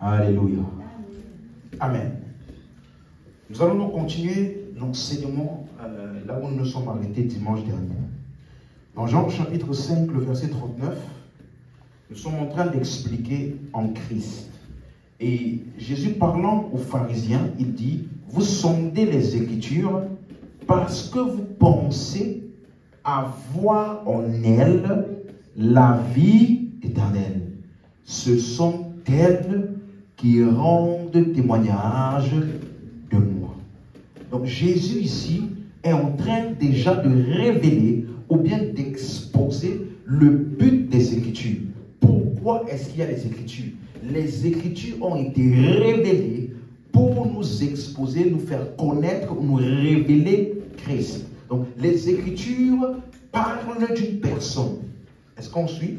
Alléluia. Amen. Nous allons donc continuer l'enseignement là où nous nous sommes arrêtés dimanche dernier. Dans Jean chapitre 5, le verset 39, nous sommes en train d'expliquer en Christ. Et Jésus parlant aux pharisiens, il dit, vous sondez les Écritures parce que vous pensez avoir en elles la vie éternelle. Ce sont elles qui rendent témoignage de moi. Donc Jésus ici est en train déjà de révéler ou bien d'exposer le but des Écritures. Pourquoi est-ce qu'il y a les Écritures? Les Écritures ont été révélées pour nous exposer, nous faire connaître, nous révéler Christ. Donc les Écritures parlent d'une personne. Est-ce qu'on suit?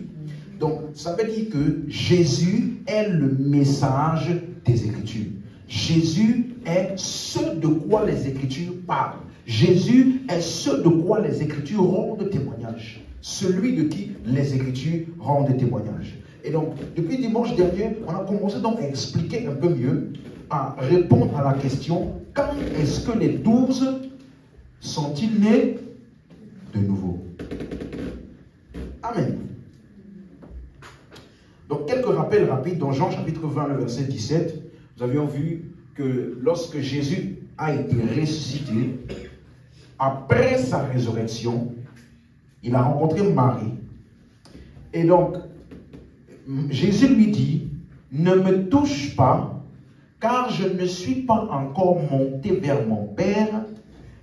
Donc ça veut dire que Jésus est le message des Écritures. Jésus est ce de quoi les Écritures parlent. Jésus est ce de quoi les Écritures rendent témoignage. Celui de qui les Écritures rendent témoignage. Et donc, depuis dimanche dernier, on a commencé donc à expliquer un peu mieux, à répondre à la question, quand est-ce que les 12 sont-ils nés de nouveau? Amen. Donc, quelques rappels rapides dans Jean chapitre 20, le verset 17. Nous avions vu que lorsque Jésus a été ressuscité, après sa résurrection, il a rencontré Marie. Et donc, Jésus lui dit, ne me touche pas, car je ne suis pas encore monté vers mon Père,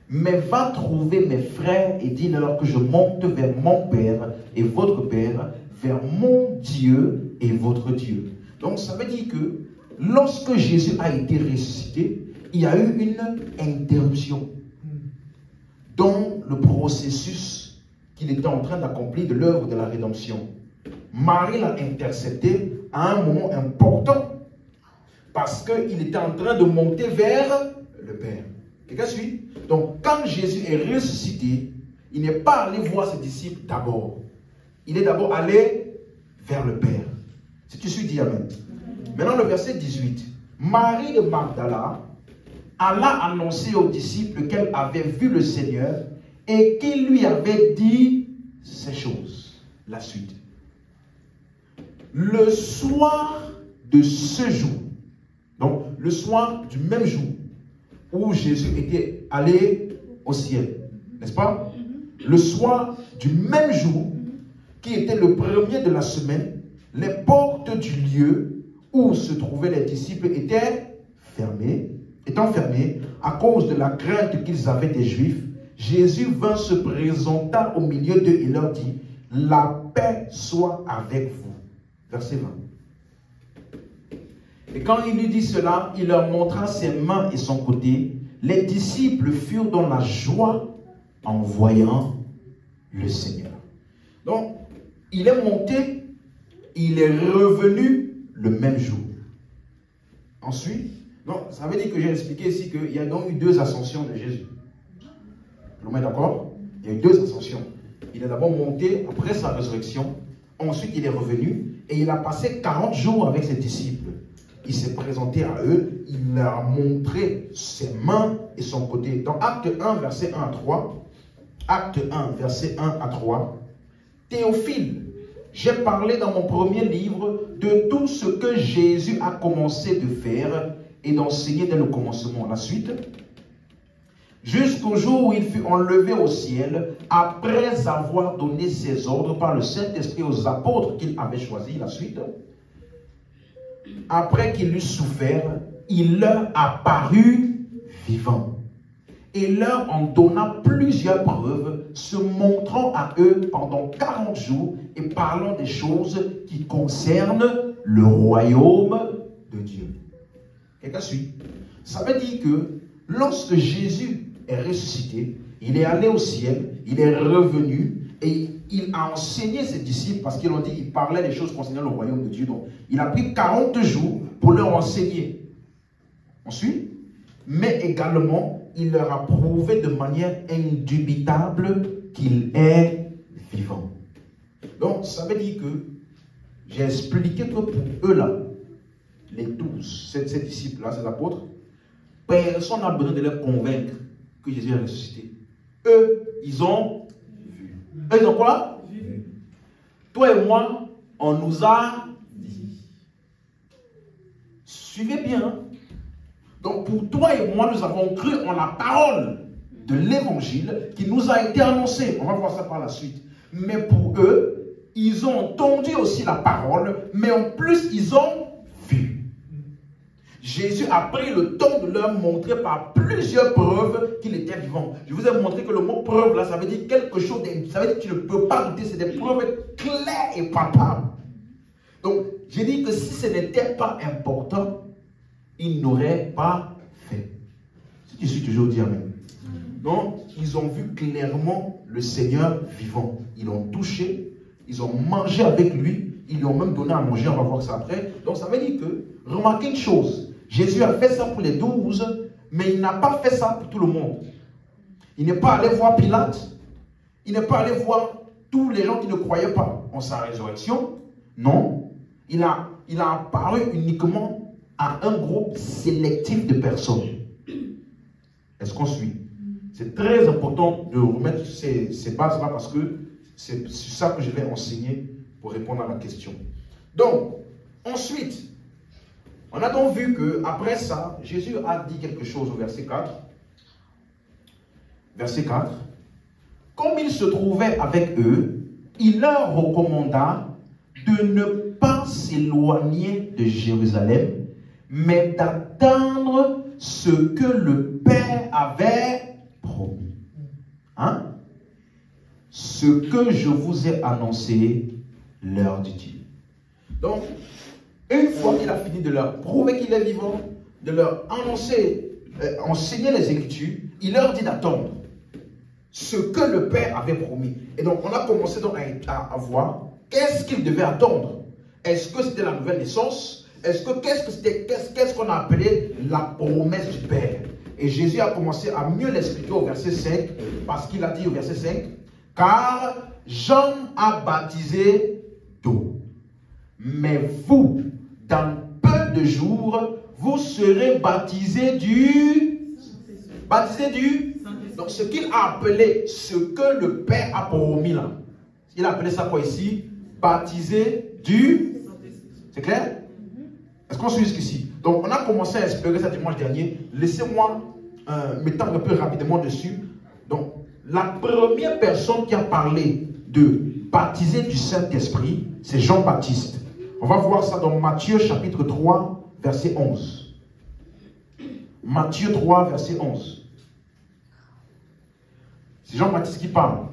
mais va trouver mes frères et dis-leur que je monte vers mon Père et votre Père, vers mon Dieu et votre Dieu. Donc ça veut dire que lorsque Jésus a été ressuscité, il y a eu une interruption dans le processus qu'il était en train d'accomplir de l'œuvre de la rédemption. Marie l'a intercepté à un moment important parce qu'il était en train de monter vers le Père. Quelqu'un suit? Donc quand Jésus est ressuscité, il n'est pas allé voir ses disciples d'abord. Il est d'abord allé vers le Père. Si tu suis, dis Amen. Maintenant le verset 18. Marie de Magdala alla annoncer aux disciples qu'elle avait vu le Seigneur et qu'il lui avait dit ces choses. La suite. Le soir de ce jour, donc le soir du même jour où Jésus était allé au ciel, n'est-ce pas? Le soir du même jour qui était le premier de la semaine, les portes du lieu où se trouvaient les disciples étant fermées à cause de la crainte qu'ils avaient des Juifs. Jésus vint se présenter au milieu d'eux et leur dit, la paix soit avec vous. Verset 20. Et quand il lui dit cela, il leur montra ses mains et son côté. Les disciples furent dans la joie en voyant le Seigneur. Donc, il est monté, il est revenu le même jour. Ensuite, donc, ça veut dire que j'ai expliqué ici qu'il y a donc eu deux ascensions de Jésus. Vous êtes d'accord? Il y a eu deux ascensions. Il est d'abord monté après sa résurrection. Ensuite, il est revenu et il a passé 40 jours avec ses disciples. Il s'est présenté à eux, il leur a montré ses mains et son côté. Dans Acte 1, verset 1 à 3, Acte 1, verset 1 à 3, Théophile, j'ai parlé dans mon premier livre de tout ce que Jésus a commencé de faire et d'enseigner dès le commencement. La suite. Jusqu'au jour où il fut enlevé au ciel, après avoir donné ses ordres par le Saint-Esprit aux apôtres qu'il avait choisis. La suite. Après qu'il eut souffert, il leur apparut vivant. Et leur en donna plusieurs preuves, se montrant à eux pendant 40 jours et parlant des choses qui concernent le royaume de Dieu. Quelqu'un suit? Ça veut dire que lorsque Jésus est ressuscité, il est allé au ciel, il est revenu et il a enseigné ses disciples parce qu'ils ont dit qu'il parlait des choses concernant le royaume de Dieu. Donc, il a pris 40 jours pour leur enseigner. Ensuite, mais également, il leur a prouvé de manière indubitable qu'il est vivant. Donc, ça veut dire que j'ai expliqué que pour eux là, les 12, ces disciples-là, ces apôtres, personne n'a besoin de les convaincre que Jésus est ressuscité. Eux, ils ont vu. Eux, ils ont quoi? Vu. Toi et moi, on nous a dit. Suivez bien. Hein? Donc pour toi et moi, nous avons cru en la parole de l'évangile qui nous a été annoncée. On va voir ça par la suite. Mais pour eux, ils ont entendu aussi la parole, mais en plus, ils ont vu. Jésus a pris le temps de leur montrer par plusieurs preuves qu'il était vivant. Je vous ai montré que le mot preuve, là, ça veut dire quelque chose, ça veut dire que tu ne peux pas douter, c'est des preuves claires et palpables. Donc, j'ai dit que si ce n'était pas important, ils n'auraient pas fait. Si tu suis toujours dit amen. Donc, ils ont vu clairement le Seigneur vivant. Ils l'ont touché, ils ont mangé avec lui, ils lui ont même donné à manger, on va voir ça après. Donc, ça veut dire que, remarquez une chose, Jésus a fait ça pour les 12, mais il n'a pas fait ça pour tout le monde. Il n'est pas allé voir Pilate, il n'est pas allé voir tous les gens qui ne croyaient pas en sa résurrection. Non, il a apparu uniquement à un groupe sélectif de personnes. Est-ce qu'on suit? C'est très important de remettre ces bases-là parce que c'est sur ça que je vais enseigner pour répondre à la question. Donc, ensuite, on a donc vu qu'après ça, Jésus a dit quelque chose au verset 4. Verset 4. Comme il se trouvait avec eux, il leur recommanda de ne pas s'éloigner de Jérusalem, mais d'attendre ce que le Père avait promis. Hein? Ce que je vous ai annoncé, leur dit-il. Donc, une fois qu'il a fini de leur prouver qu'il est vivant, de leur annoncer, enseigner les Écritures, il leur dit d'attendre ce que le Père avait promis. Et donc, on a commencé donc à voir qu'est-ce qu'il devait attendre. Est-ce que c'était la nouvelle naissance? Qu'est-ce qu'on a appelé la promesse du Père? Et Jésus a commencé à mieux l'expliquer au verset 5, parce qu'il a dit au verset 5, car Jean a baptisé d'eau. Mais vous, dans peu de jours, vous serez baptisés du... Donc ce qu'il a appelé, ce que le Père a promis là. Il a appelé ça quoi ici? Baptisé du... C'est clair? Est-ce qu'on suit jusqu'ici? Donc on a commencé à explorer ça dimanche dernier. Laissez-moi m'étendre un peu rapidement dessus. Donc la première personne qui a parlé de baptiser du Saint-Esprit, c'est Jean-Baptiste. On va voir ça dans Matthieu chapitre 3, verset 11. Matthieu 3, verset 11. C'est Jean-Baptiste qui parle.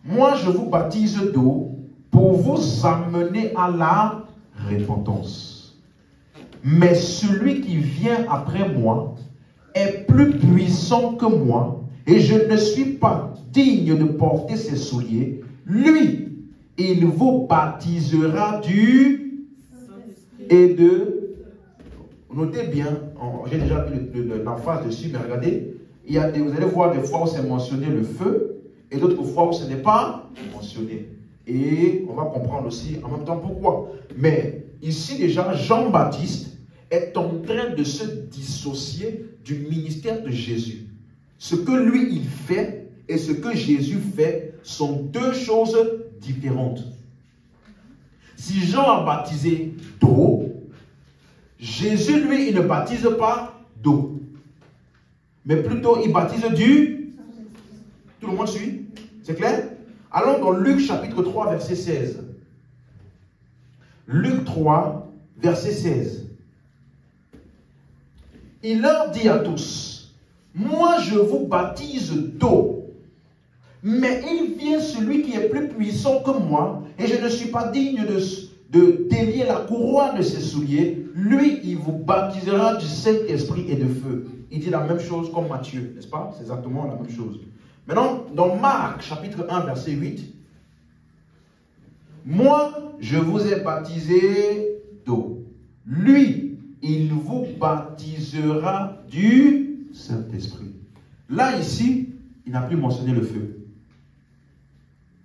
Moi, je vous baptise d'eau pour vous amener à la repentance. Mais celui qui vient après moi est plus puissant que moi et je ne suis pas digne de porter ses souliers. Lui, il vous baptisera du et de... Notez bien, j'ai déjà mis l'emphase dessus, mais regardez, vous allez voir des fois où c'est mentionné le feu et d'autres fois où ce n'est pas mentionné. Et on va comprendre aussi en même temps pourquoi. Mais ici déjà, Jean-Baptiste est en train de se dissocier du ministère de Jésus. Ce que lui, il fait et ce que Jésus fait sont deux choses différentes. Si Jean a baptisé d'eau, Jésus, lui, il ne baptise pas d'eau. Mais plutôt, il baptise du... Tout le monde suit? C'est clair? Allons dans Luc chapitre 3, verset 16. Luc 3, verset 16. Il leur dit à tous, moi je vous baptise d'eau, mais il vient celui qui est plus puissant que moi, et je ne suis pas digne de délier la couronne de ses souliers. Lui, il vous baptisera du Saint-Esprit et de feu. Il dit la même chose comme Matthieu, n'est-ce pas? C'est exactement la même chose. Maintenant, dans Marc, chapitre 1, verset 8, moi, je vous ai baptisé d'eau. Lui, il vous baptisera du Saint-Esprit. Là, ici, il n'a plus mentionné le feu.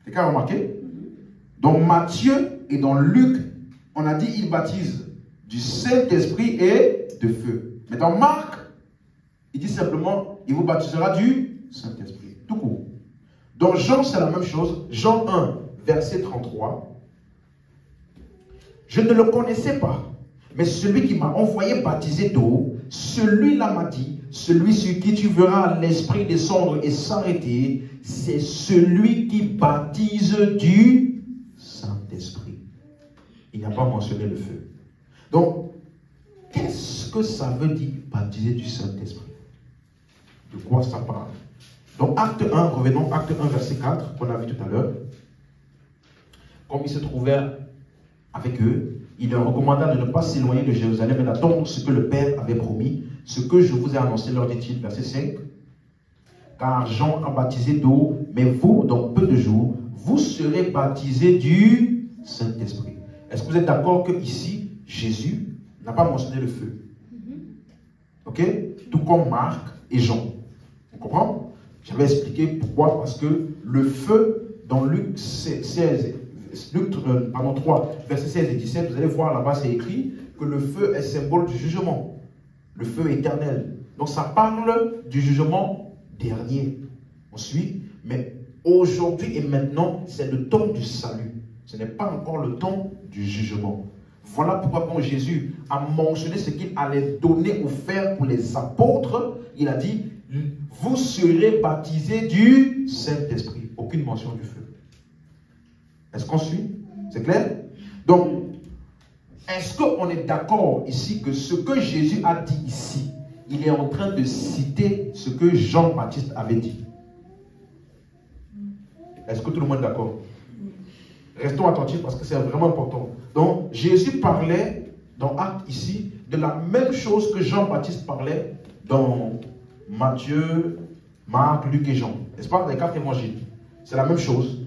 Quelqu'un a remarqué? Dans Matthieu et dans Luc, on a dit il baptise du Saint-Esprit et de feu. Mais dans Marc, il dit simplement, il vous baptisera du Saint-Esprit. Tout court. Dans Jean, c'est la même chose. Jean 1, verset 33. Je ne le connaissais pas, mais celui qui m'a envoyé baptiser d'eau, celui-là m'a dit, celui sur qui tu verras l'Esprit descendre et s'arrêter, c'est celui qui baptise du Saint-Esprit. Il n'a pas mentionné le feu. Donc, qu'est-ce que ça veut dire baptiser du Saint-Esprit? De quoi ça parle? Donc, acte 1, revenons, acte 1, verset 4, qu'on a vu tout à l'heure. Comme il se trouvait avec eux, il leur recommanda de ne pas s'éloigner de Jérusalem et d'attendre ce que le Père avait promis, ce que je vous ai annoncé, leur dit-il, verset 5. Car Jean a baptisé d'eau, mais vous, dans peu de jours, vous serez baptisés du Saint-Esprit. Est-ce que vous êtes d'accord que ici, Jésus n'a pas mentionné le feu? Ok? Tout comme Marc et Jean. On comprend? J'avais expliqué pourquoi. Parce que le feu, dans Luc 3, versets 16 et 17, vous allez voir là-bas, c'est écrit que le feu est symbole du jugement. Le feu éternel. Donc ça parle du jugement dernier. On suit? Mais aujourd'hui et maintenant, c'est le temps du salut. Ce n'est pas encore le temps du jugement. Voilà pourquoi quand Jésus a mentionné ce qu'il allait donner ou faire pour les apôtres, il a dit, vous serez baptisés du Saint-Esprit. Aucune mention du feu. Est-ce qu'on suit? C'est clair? Donc, est-ce qu'on est d'accord ici que ce que Jésus a dit ici, il est en train de citer ce que Jean-Baptiste avait dit? Est-ce que tout le monde est d'accord? Restons attentifs parce que c'est vraiment important. Donc, Jésus parlait dans Actes ici de la même chose que Jean-Baptiste parlait dans Matthieu, Marc, Luc et Jean. N'est-ce pas? Dans les 4 évangiles. C'est la même chose.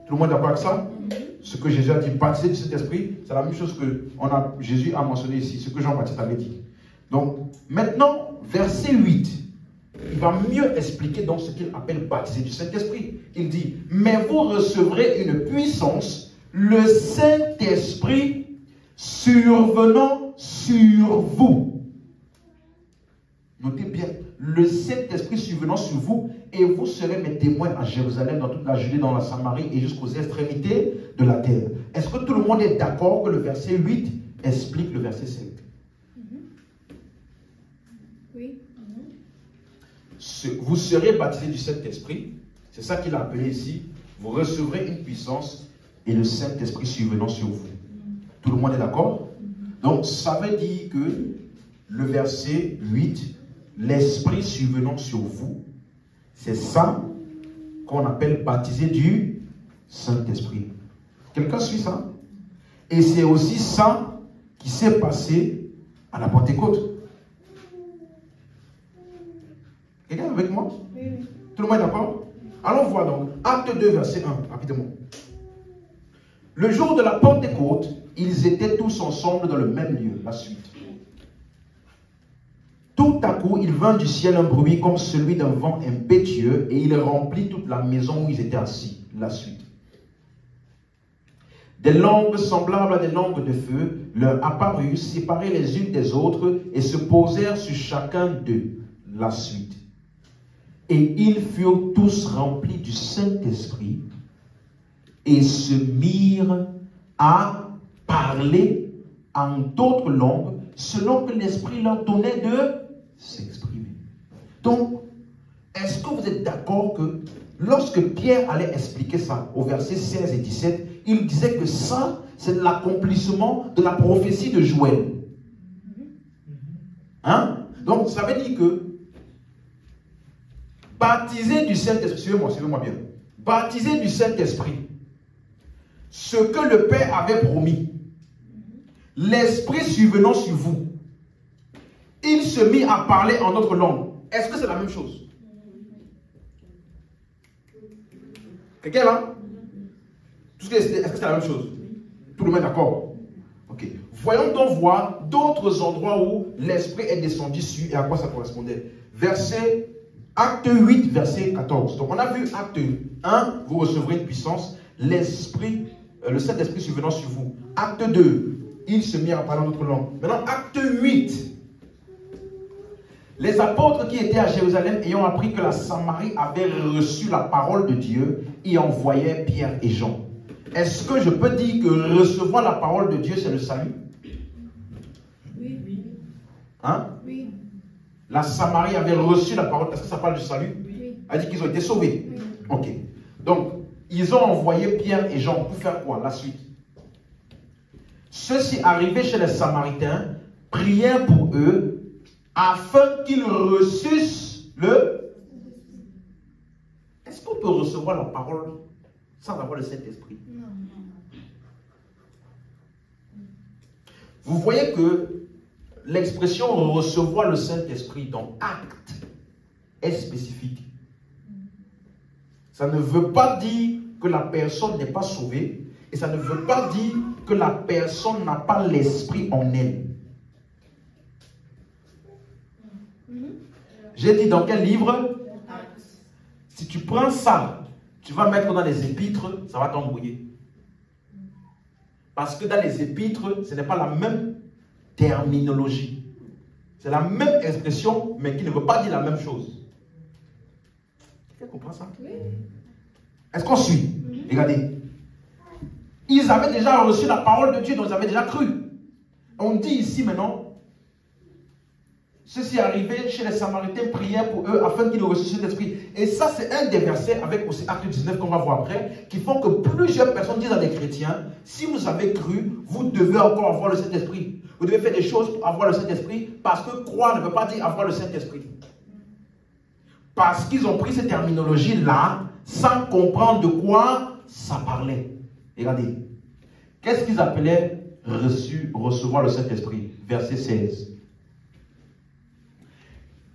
Tout le monde est d'accord avec ça? Ce que Jésus a dit, baptiser du Saint-Esprit, c'est la même chose que Jésus a mentionné ici, ce que Jean-Baptiste avait dit. Donc, maintenant, verset 8, il va mieux expliquer donc ce qu'il appelle baptiser du Saint-Esprit. Il dit, mais vous recevrez une puissance, le Saint-Esprit survenant sur vous. Notez bien, le Saint-Esprit survenant sur vous, et vous serez mes témoins à Jérusalem, dans toute la Judée, dans la Samarie et jusqu'aux extrémités de la terre. Est-ce que tout le monde est d'accord que le verset 8 explique le verset 5? Oui. Vous serez baptisés du Saint-Esprit, c'est ça qu'il a appelé ici, vous recevrez une puissance et le Saint-Esprit survenant sur vous. Tout le monde est d'accord? Donc ça veut dire que le verset 8, l'Esprit survenant sur vous, c'est ça qu'on appelle baptiser du Saint-Esprit. Quelqu'un suit ça? Et c'est aussi ça qui s'est passé à la Pentecôte. Quelqu'un avec moi? Oui. Tout le monde est d'accord? Allons voir donc. Acte 2, verset 1, rapidement. Le jour de la Pentecôte, ils étaient tous ensemble dans le même lieu. La suite. Tout à coup, il vint du ciel un bruit comme celui d'un vent impétueux et il remplit toute la maison où ils étaient assis. La suite. Des langues semblables à des langues de feu leur apparurent, séparées les unes des autres et se posèrent sur chacun d'eux. La suite. Et ils furent tous remplis du Saint-Esprit et se mirent à parler en d'autres langues selon que l'Esprit leur donnait de s'exprimer. Donc, est-ce que vous êtes d'accord que lorsque Pierre allait expliquer ça au verset 16 et 17, il disait que ça, c'est l'accomplissement de la prophétie de Joël. Hein? Donc, ça veut dire que baptiser du Saint-Esprit, suivez-moi bien, baptiser du Saint-Esprit, ce que le Père avait promis, l'Esprit survenant sur vous, il se mit à parler en notre langue. Est-ce que c'est la même chose? Quelqu'un là? Est-ce que c'est la même chose? Tout le monde est d'accord? Ok. Voyons donc voir d'autres endroits où l'Esprit est descendu sur et à quoi ça correspondait. Acte 8, verset 14. Donc on a vu acte 1, vous recevrez une puissance, l'Esprit, le Saint-Esprit survenant sur vous. Acte 2, ils se mirent à parler en autre langue. Maintenant, acte 8. Les apôtres qui étaient à Jérusalem ayant appris que la Samarie avait reçu la parole de Dieu, y envoyaient Pierre et Jean. Est-ce que je peux dire que recevoir la parole de Dieu, c'est le salut? Oui. Hein? Oui. La Samarie avait reçu la parole. Est-ce que ça parle du salut? Oui. Elle dit qu'ils ont été sauvés. Oui. Ok. Donc, ils ont envoyé Pierre et Jean pour faire quoi? La suite. Ceux-ci arrivés chez les Samaritains prièrent pour eux afin qu'ils reçussent le... Est-ce qu'on peut recevoir la parole sans avoir le Saint-Esprit? Non. Vous voyez que l'expression recevoir le Saint-Esprit dans acte est spécifique. Ça ne veut pas dire que la personne n'est pas sauvée et ça ne veut pas dire que la personne n'a pas l'Esprit en elle. J'ai dit dans quel livre? Si tu prends ça, tu vas mettre dans les épîtres, ça va t'embrouiller. Parce que dans les épîtres, ce n'est pas la même terminologie. C'est la même expression, mais qui ne veut pas dire la même chose. Tu comprends ça? Oui. Est-ce qu'on suit? Regardez. Ils avaient déjà reçu la parole de Dieu, donc ils avaient déjà cru. On dit ici maintenant, ceci arrivé chez les Samaritains, prièrent pour eux afin qu'ils reçussent cet esprit. Et ça, c'est un des versets avec aussi Acte 19 qu'on va voir après, qui font que plusieurs personnes disent à des chrétiens, si vous avez cru, vous devez encore avoir le Saint-Esprit. Vous devez faire des choses pour avoir le Saint-Esprit, parce que croire ne veut pas dire avoir le Saint-Esprit. Parce qu'ils ont pris cette terminologie-là, sans comprendre de quoi ça parlait. Regardez. Qu'est-ce qu'ils appelaient recevoir le Saint-Esprit? Verset 16.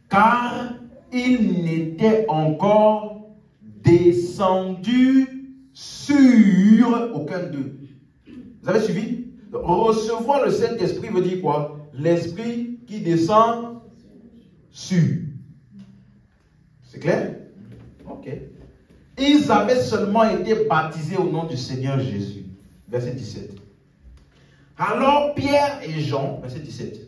Car il n'était encore descendu sur aucun d'eux. Vous avez suivi? Recevoir le Saint-Esprit veut dire quoi? L'Esprit qui descend sur. C'est clair? Ok. Ils avaient seulement été baptisés au nom du Seigneur Jésus. Verset 17. Alors Pierre et Jean, verset 17.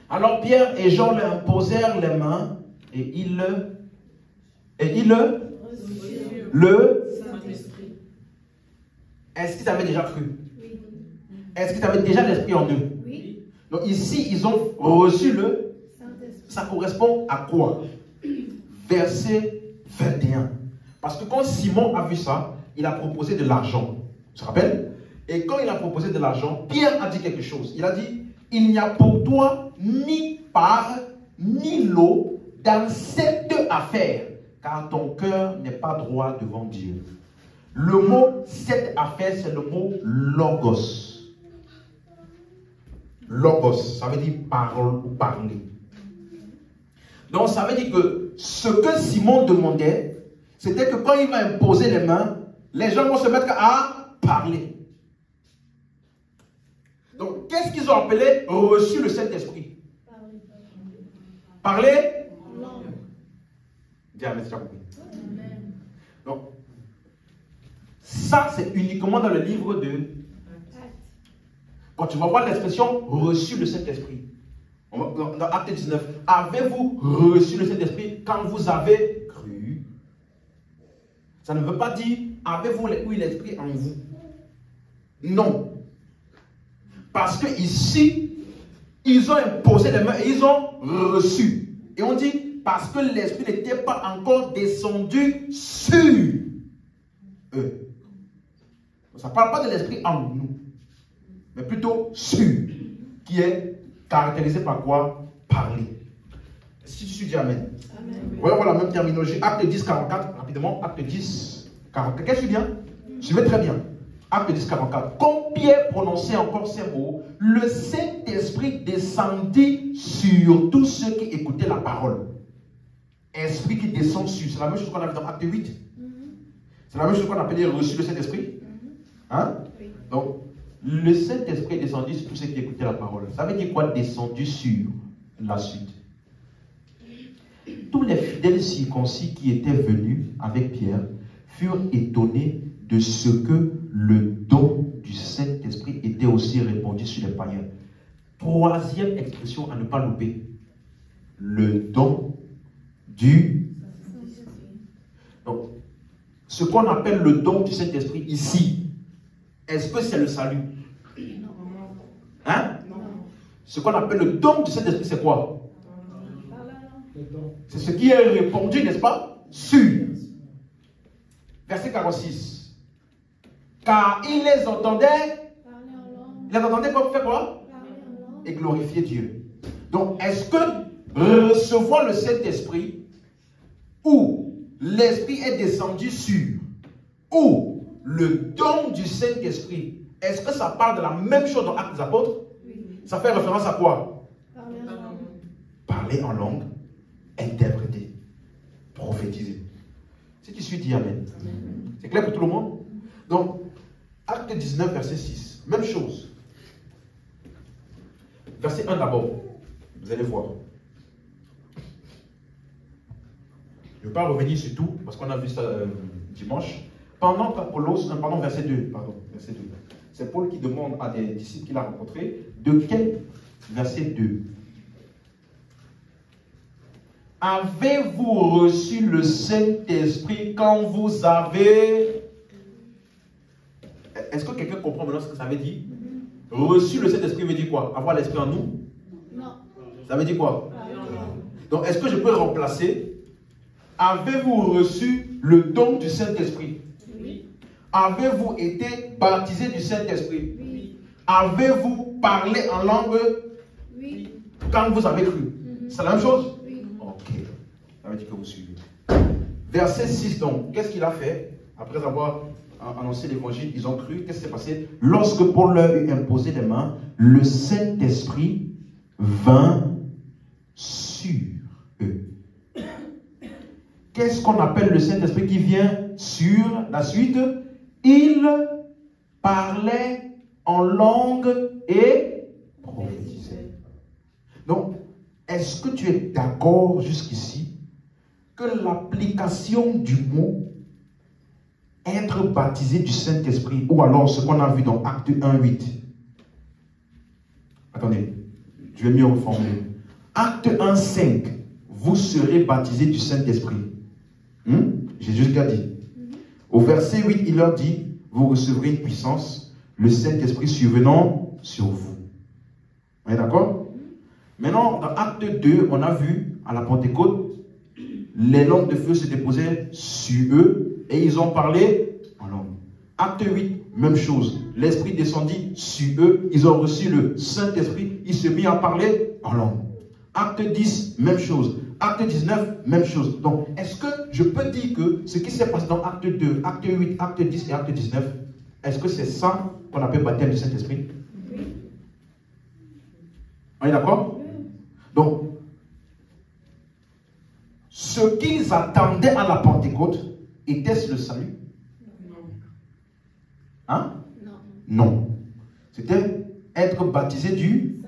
Alors Pierre et Jean leur imposèrent les mains et ils le Saint-Esprit. Est-ce qu'ils avaient déjà cru? Oui. Est-ce qu'ils avaient déjà l'Esprit en eux? Oui. Donc ici, ils ont reçu le... Saint-Esprit. Ça correspond à quoi? Verset 21. Parce que quand Simon a vu ça, il a proposé de l'argent. Tu te rappelles? Et quand il a proposé de l'argent, Pierre a dit quelque chose. Il a dit, il n'y a pour toi ni part, ni lot dans cette affaire, car ton cœur n'est pas droit devant Dieu. Le mot cette affaire, c'est le mot logos. Logos, ça veut dire parole ou parler. Donc ça veut dire que ce que Simon demandait, c'était que quand il va imposer les mains, les gens vont se mettre à parler. Donc qu'est-ce qu'ils ont appelé reçu le Saint-Esprit? Parler. Dis Amen, tu as compris. Donc, ça c'est uniquement dans le livre de... Quand tu vas voir l'expression reçu le Saint-Esprit. Dans Acte 19, avez-vous reçu le Saint-Esprit quand vous avez cru? Ça ne veut pas dire avez-vous l'Esprit en vous. Non. Parce que ici, ils ont imposé les mains et ils ont reçu. Et on dit parce que l'Esprit n'était pas encore descendu sur eux. Ça ne parle pas de l'Esprit en nous, mais plutôt sur, qui est caractérisé par quoi? Parler. Si tu suis dit Amen. Amen. On va voir la même terminologie. Acte 10, 44, rapidement. Acte 10, 44. Qu'est-ce que tu dis bien? Suivez très bien. Acte 10, 44. Quand Pierre prononçait encore ces mots, le Saint-Esprit descendit sur tous ceux qui écoutaient la parole. Esprit qui descend sur. C'est la même chose qu'on a vu dans Acte 8. C'est la même chose qu'on appelait reçu le Saint-Esprit. Hein? Oui. Donc, le Saint-Esprit est descendu sur tous ceux qui écoutaient la parole. Ça veut dire quoi descendu sur la suite? Tous les fidèles circoncis qui étaient venus avec Pierre furent étonnés de ce que le don du Saint-Esprit était aussi répandu sur les païens. Troisième expression à ne pas louper. Le don du... Donc, ce qu'on appelle le don du Saint-Esprit ici, est-ce que c'est le salut? Hein? Ce qu'on appelle le don du Saint-Esprit, c'est quoi? C'est ce qui est répandu, n'est-ce pas? Sur. Verset 46. Car il les entendait. Il les entendait comme faire quoi? Et glorifier Dieu. Donc, est-ce que recevoir le Saint-Esprit, ou l'Esprit est descendu sur, ou le don du Saint-Esprit, est-ce que ça parle de la même chose dans Actes des Apôtres? Oui. Ça fait référence à quoi? Parler en langue, interpréter, prophétiser. Si tu suis, dis Amen. C'est clair pour tout le monde? Donc, Acte 19, verset 6, même chose. Verset 1 d'abord, vous allez voir. Je ne vais pas revenir sur tout, parce qu'on a vu ça dimanche. Pendant qu'Apollos, verset 2, verset 2. C'est Paul qui demande à des disciples qu'il a rencontrés, de quel verset 2? Avez-vous reçu le Saint-Esprit quand vous avez... Est-ce que quelqu'un comprend maintenant ce que ça veut dire? Reçu le Saint-Esprit veut dire quoi? Avoir l'Esprit en nous? Non. Ça veut dire quoi? Donc, est-ce que je peux remplacer? Avez-vous reçu le don du Saint-Esprit? Oui. Avez-vous été baptisé du Saint-Esprit? Oui. Avez-vous parlé en langue? Oui. Quand vous avez cru? C'est la même chose? Oui. Ok. Ça veut dire que vous suivez. Verset 6 donc, qu'est-ce qu'il a fait? Après avoir annoncé l'évangile, ils ont cru. Qu'est-ce qui s'est passé? Lorsque Paul leur eut imposé les mains, le Saint-Esprit vint sur eux. Qu'est-ce qu'on appelle le Saint-Esprit qui vient sur la suite? Il parlait en langue et prophétisait. Donc, est-ce que tu es d'accord jusqu'ici que l'application du mot être baptisé du Saint-Esprit, ou alors ce qu'on a vu dans Acte 1, 8. Attendez, je vais mieux reformuler. Acte 1, 5, vous serez baptisés du Saint-Esprit. Jésus l'a dit. Au verset 8, il leur dit, vous recevrez une puissance, le Saint-Esprit survenant sur vous. On est d'accord? Maintenant, dans Acte 2, on a vu, à la Pentecôte, les langues de feu se déposaient sur eux, et ils ont parlé en langue. Acte 8, même chose. L'Esprit descendit sur eux. Ils ont reçu le Saint-Esprit. Ils se mirent à parler en langue. Acte 10, même chose. Acte 19, même chose. Donc, est-ce que je peux dire que ce qui s'est passé dans Acte 2, Acte 8, Acte 10 et Acte 19, est-ce que c'est ça qu'on appelle baptême du Saint-Esprit? Oui. On est d'accord? Oui. Donc, ce qu'ils attendaient à la Pentecôte, était-ce le salut? Non. Hein? Non. Non. C'était être baptisé du...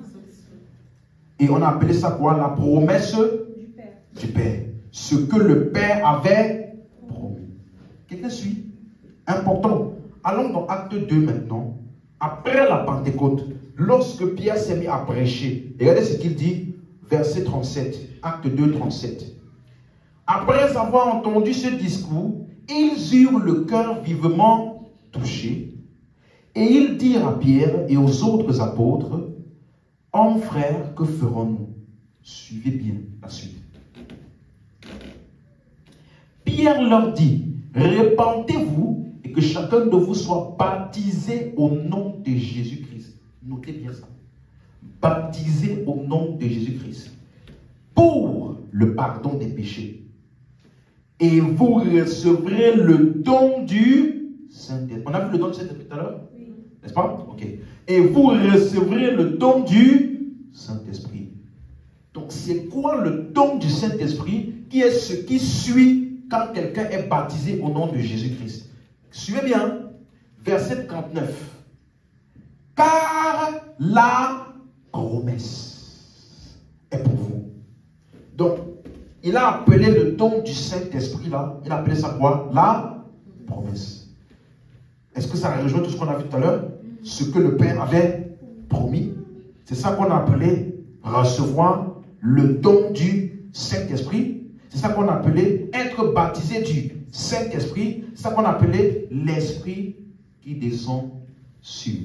Et on a appelé ça quoi? La promesse du Père. Ce que le Père avait promis. Quelqu'un suit? Important. Allons dans Acte 2 maintenant. Après la Pentecôte, lorsque Pierre s'est mis à prêcher, regardez ce qu'il dit, verset 37. Acte 2, 37. Après avoir entendu ce discours, ils eurent le cœur vivement touché, et ils dirent à Pierre et aux autres apôtres, « Hommes frères, que ferons-nous » Suivez bien la suite. Pierre leur dit, « Répentez-vous et que chacun de vous soit baptisé au nom de Jésus-Christ. » Notez bien ça. Baptisé au nom de Jésus-Christ pour le pardon des péchés. Et vous recevrez le don du Saint-Esprit. On a vu le don du Saint-Esprit tout à l'heure? Oui. N'est-ce pas? Ok. Et vous recevrez le don du Saint-Esprit. Donc, c'est quoi le don du Saint-Esprit qui est ce qui suit quand quelqu'un est baptisé au nom de Jésus-Christ? Suivez bien. Verset 39. Car la promesse est pour vous. Donc, il a appelé le don du Saint-Esprit là, il a appelé ça quoi? La promesse. Est-ce que ça rejoint tout ce qu'on a vu tout à l'heure? Ce que le Père avait promis. C'est ça qu'on a appelé recevoir le don du Saint-Esprit. C'est ça qu'on a appelé être baptisé du Saint-Esprit. C'est ça qu'on a appelé l'Esprit qui descend sur.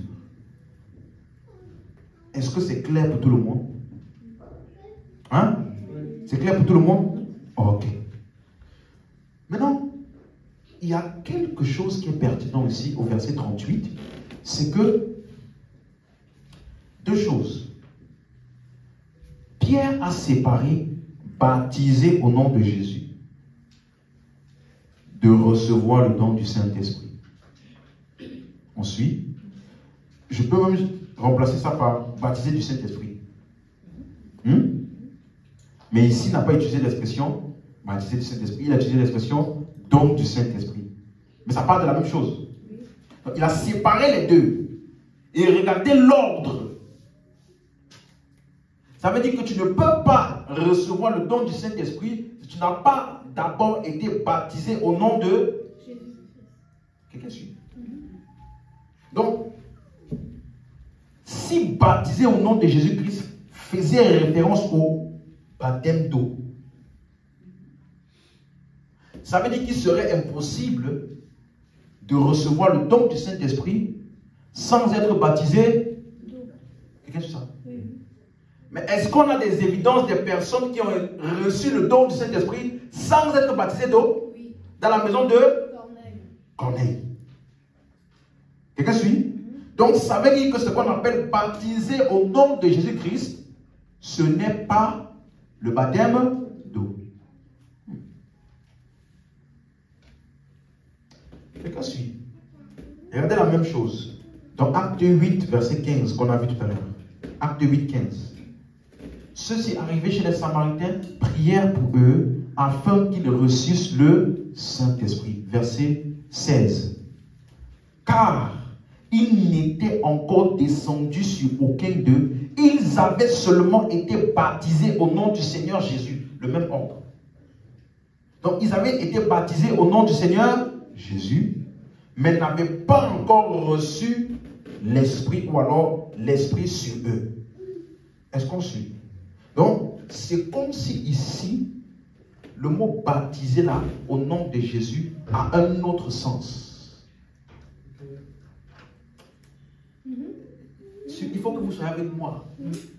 Est-ce que c'est clair pour tout le monde? Hein? C'est clair pour tout le monde? Ok. Maintenant, il y a quelque chose qui est pertinent ici au verset 38. C'est que, deux choses. Pierre a séparé baptisé au nom de Jésus de recevoir le don du Saint-Esprit. Ensuite, je peux même remplacer ça par baptisé du Saint-Esprit. Mais ici, il n'a pas utilisé l'expression baptisé du Saint-Esprit, il a utilisé l'expression don du Saint-Esprit. Mais ça parle de la même chose. Donc, il a séparé les deux. Et regardez l'ordre. Ça veut dire que tu ne peux pas recevoir le don du Saint-Esprit si tu n'as pas d'abord été baptisé au nom de Jésus. Quelqu'un suit? Donc, si baptisé au nom de Jésus-Christ faisait référence au baptême d'eau, ça veut dire qu'il serait impossible de recevoir le don du Saint-Esprit sans être baptisé. Quelqu'un suit ça? Mais est-ce qu'on a des évidences des personnes qui ont reçu le don du Saint-Esprit sans être baptisées d'eau? Oui. Dans la maison de Corneille. Quelqu'un suit? Donc ça veut dire que ce qu'on appelle baptisé au nom de Jésus-Christ, ce n'est pas le baptême d'eau. Quelqu'un suit? Regardez la même chose dans Acte 8, verset 15 qu'on a vu tout à l'heure. Acte 8, 15. Ceux-ci arrivés chez les Samaritains prièrent pour eux afin qu'ils reçussent le Saint-Esprit. Verset 16. Car ils n'étaient encore descendus sur aucun d'eux, ils avaient seulement été baptisés au nom du Seigneur Jésus. Le même ordre. Donc ils avaient été baptisés au nom du Seigneur Jésus, mais n'avaient pas encore reçu l'Esprit ou alors l'Esprit sur eux. Est-ce qu'on suit? Donc, c'est comme si ici, le mot baptisé là, au nom de Jésus, a un autre sens. Il faut que vous soyez avec moi.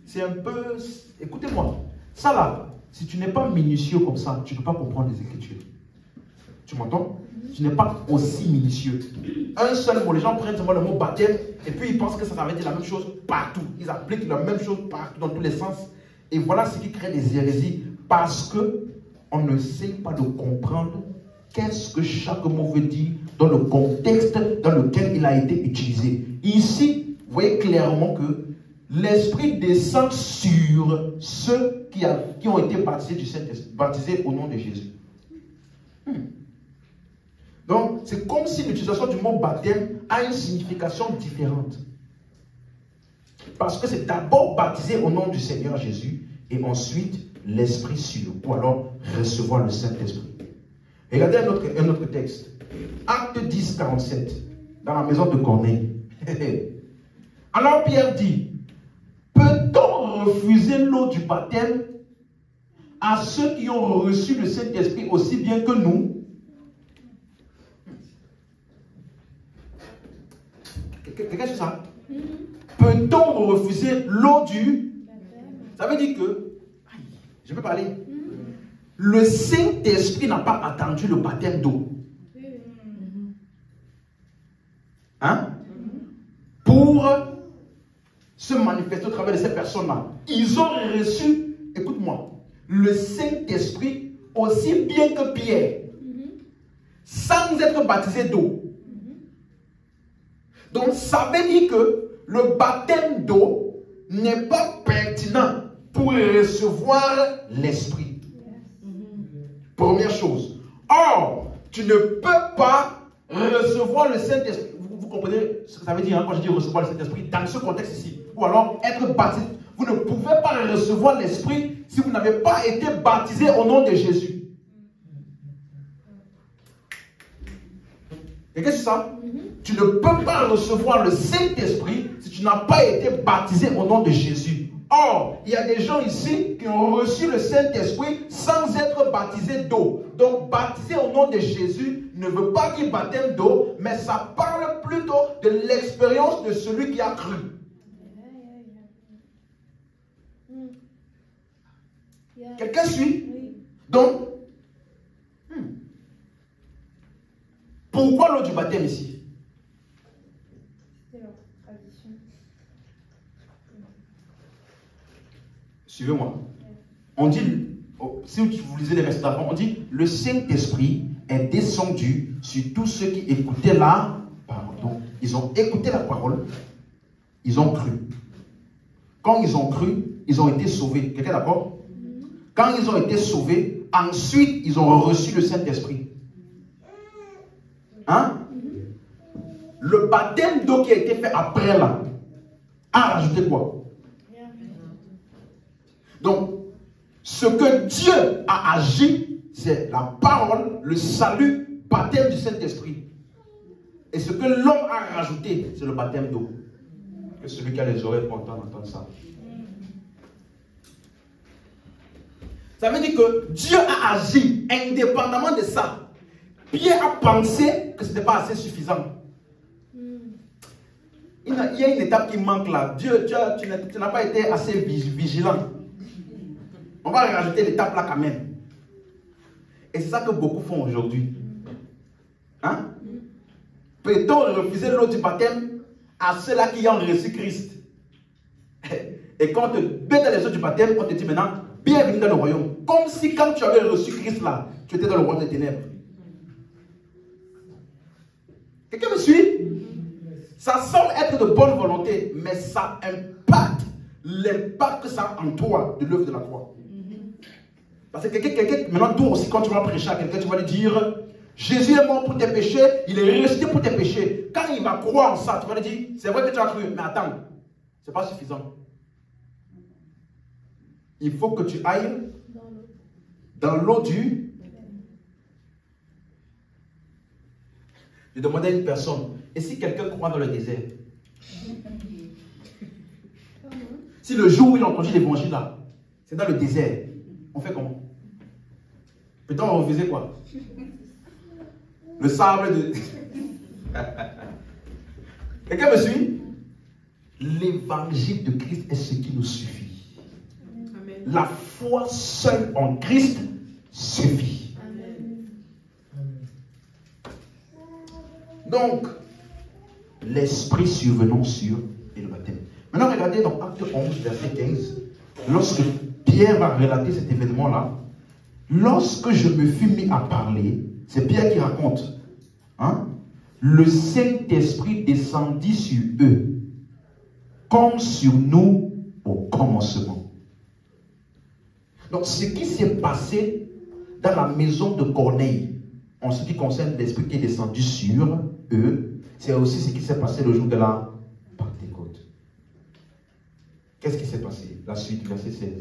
C'est un peu... Écoutez-moi. Ça là, si tu n'es pas minutieux comme ça, tu ne peux pas comprendre les Écritures. Tu m'entends? Tu n'es pas aussi minutieux. Un seul mot, les gens prennent seulement le mot baptême et puis ils pensent que ça va dire la même chose partout. Ils appliquent la même chose partout, dans tous les sens. Et voilà ce qui crée des hérésies parce qu'on ne sait pas de comprendre qu'est-ce que chaque mot veut dire dans le contexte dans lequel il a été utilisé. Ici, vous voyez clairement que l'Esprit descend sur ceux qui ont été baptisés du Saint-Esprit, baptisés au nom de Jésus. Donc, c'est comme si l'utilisation du mot baptême a une signification différente. Parce que c'est d'abord baptisé au nom du Seigneur Jésus et ensuite l'Esprit sur, ou alors recevoir le Saint-Esprit. Regardez un autre texte. Acte 10, 47, dans la maison de Corneille. Alors Pierre dit, peut-on refuser l'eau du baptême à ceux qui ont reçu le Saint-Esprit aussi bien que nous? Quelqu'un sait ça? Peut-on refuser l'eau du... Ça veut dire que... Je peux parler. Le Saint-Esprit n'a pas attendu le baptême d'eau. Hein? Pour se manifester au travers de ces personnes-là. Ils ont reçu, écoute-moi, le Saint-Esprit aussi bien que Pierre, sans être baptisé d'eau. Donc, ça veut dire que le baptême d'eau n'est pas pertinent pour recevoir l'Esprit. Première chose. Or, tu ne peux pas recevoir le Saint-Esprit. Vous comprenez ce que ça veut dire hein, quand je dis recevoir le Saint-Esprit dans ce contexte ici. Ou alors être baptisé. Vous ne pouvez pas recevoir l'Esprit si vous n'avez pas été baptisé au nom de Jésus. Et qu'est-ce que c'est ça? tu ne peux pas recevoir le Saint-Esprit si tu n'as pas été baptisé au nom de Jésus. Or, il y a des gens ici qui ont reçu le Saint-Esprit sans être baptisés d'eau. Donc, baptisé au nom de Jésus ne veut pas dire baptême d'eau, mais ça parle plutôt de l'expérience de celui qui a cru. Quelqu'un suit? Donc, pourquoi l'eau du baptême ici? C'est leur tradition. Suivez-moi. On dit, si vous lisez les versets d'avant, on dit, le Saint-Esprit est descendu sur tous ceux qui écoutaient la parole. Donc, ils ont écouté la parole, ils ont cru. Quand ils ont cru, ils ont été sauvés. Quelqu'un d'accord? Quand ils ont été sauvés, ensuite, ils ont reçu le Saint-Esprit. Hein? Le baptême d'eau qui a été fait après là, a rajouté quoi? Donc, ce que Dieu a agi, c'est la parole, le salut, baptême du Saint-Esprit. Et ce que l'homme a rajouté, c'est le baptême d'eau. Que celui qui a les oreilles pour entendre ça. Ça veut dire que Dieu a agi indépendamment de ça. Pierre a pensé que ce n'était pas assez suffisant. Il y a une étape qui manque là. Dieu, tu n'as pas été assez vigilant. On va rajouter l'étape là quand même. Et c'est ça que beaucoup font aujourd'hui. Hein? Peut-on refuser l'eau du baptême à ceux-là qui ont reçu Christ? Et quand on te met dans les eaux du baptême, on te dit maintenant, bienvenue dans le royaume. Comme si quand tu avais reçu Christ là, tu étais dans le royaume des ténèbres. Quelqu'un me suit? Ça semble être de bonne volonté, mais ça impacte l'impact que ça a en toi de l'œuvre de la croix. Parce que quelqu'un, maintenant toi aussi, quand tu vas prêcher à quelqu'un, tu vas lui dire, Jésus est mort pour tes péchés, il est resté pour tes péchés. Quand il va croire en ça, tu vas lui dire, c'est vrai que tu as cru, mais attends, c'est pas suffisant. Il faut que tu ailles dans l'eau du... Je demandais à une personne, et si quelqu'un croit dans le désert? Si le jour où il a entendu l'évangile là, c'est dans le désert, on fait comment? Peut-être on refaisait quoi? Le sable de... Quelqu'un me suit? L'évangile de Christ est ce qui nous suffit. Amen. La foi seule en Christ suffit. Amen. Donc, l'Esprit survenant sur et le baptême. Maintenant, regardez dans Acte 11, verset 15. Lorsque Pierre va relater cet événement-là, lorsque je me fus mis à parler, c'est Pierre qui raconte, hein, le Saint-Esprit descendit sur eux, comme sur nous au commencement. Donc, ce qui s'est passé dans la maison de Corneille, en ce qui concerne l'Esprit qui est descendu sur eux, c'est aussi ce qui s'est passé le jour de la Pentecôte. Qu'est-ce qui s'est passé? La suite, verset 16.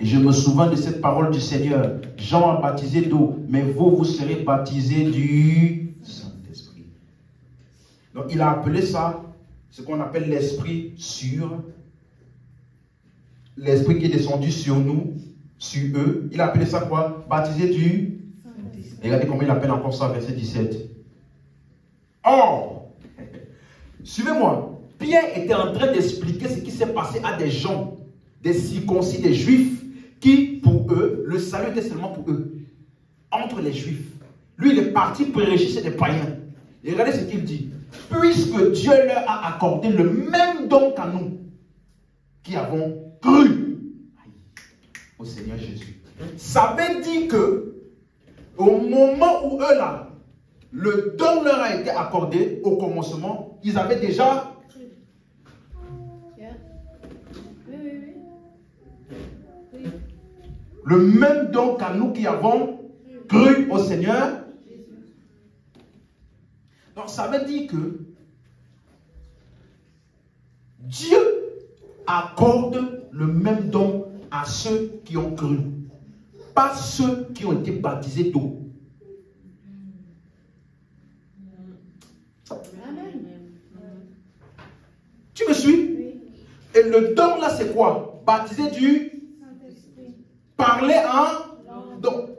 Et je me souviens de cette parole du Seigneur. Jean a baptisé d'eau, mais vous, vous serez baptisés du Saint-Esprit. Donc il a appelé ça, ce qu'on appelle l'Esprit sur, l'Esprit qui est descendu sur nous, sur eux. Il a appelé ça quoi? Baptisé du Saint-Esprit. Regardez comment il appelle encore ça, verset 17. Or, suivez-moi, Pierre était en train d'expliquer ce qui s'est passé à des gens, des circoncis, des juifs, qui, pour eux, le salut était seulement pour eux, entre les juifs. Lui, il est parti prêcher chez des païens. Et regardez ce qu'il dit. Puisque Dieu leur a accordé le même don qu'à nous, qui avons cru au Seigneur Jésus. Ça veut dire que, au moment où eux là, le don leur a été accordé, au commencement, ils avaient déjà... Le même don qu'à nous qui avons cru au Seigneur. Donc ça veut dire que Dieu accorde le même don à ceux qui ont cru, pas ceux qui ont été baptisés d'eau. Tu me suis? Oui. Et le don là, c'est quoi? Baptiser du Saint-Esprit. parler en... Langue. Donc,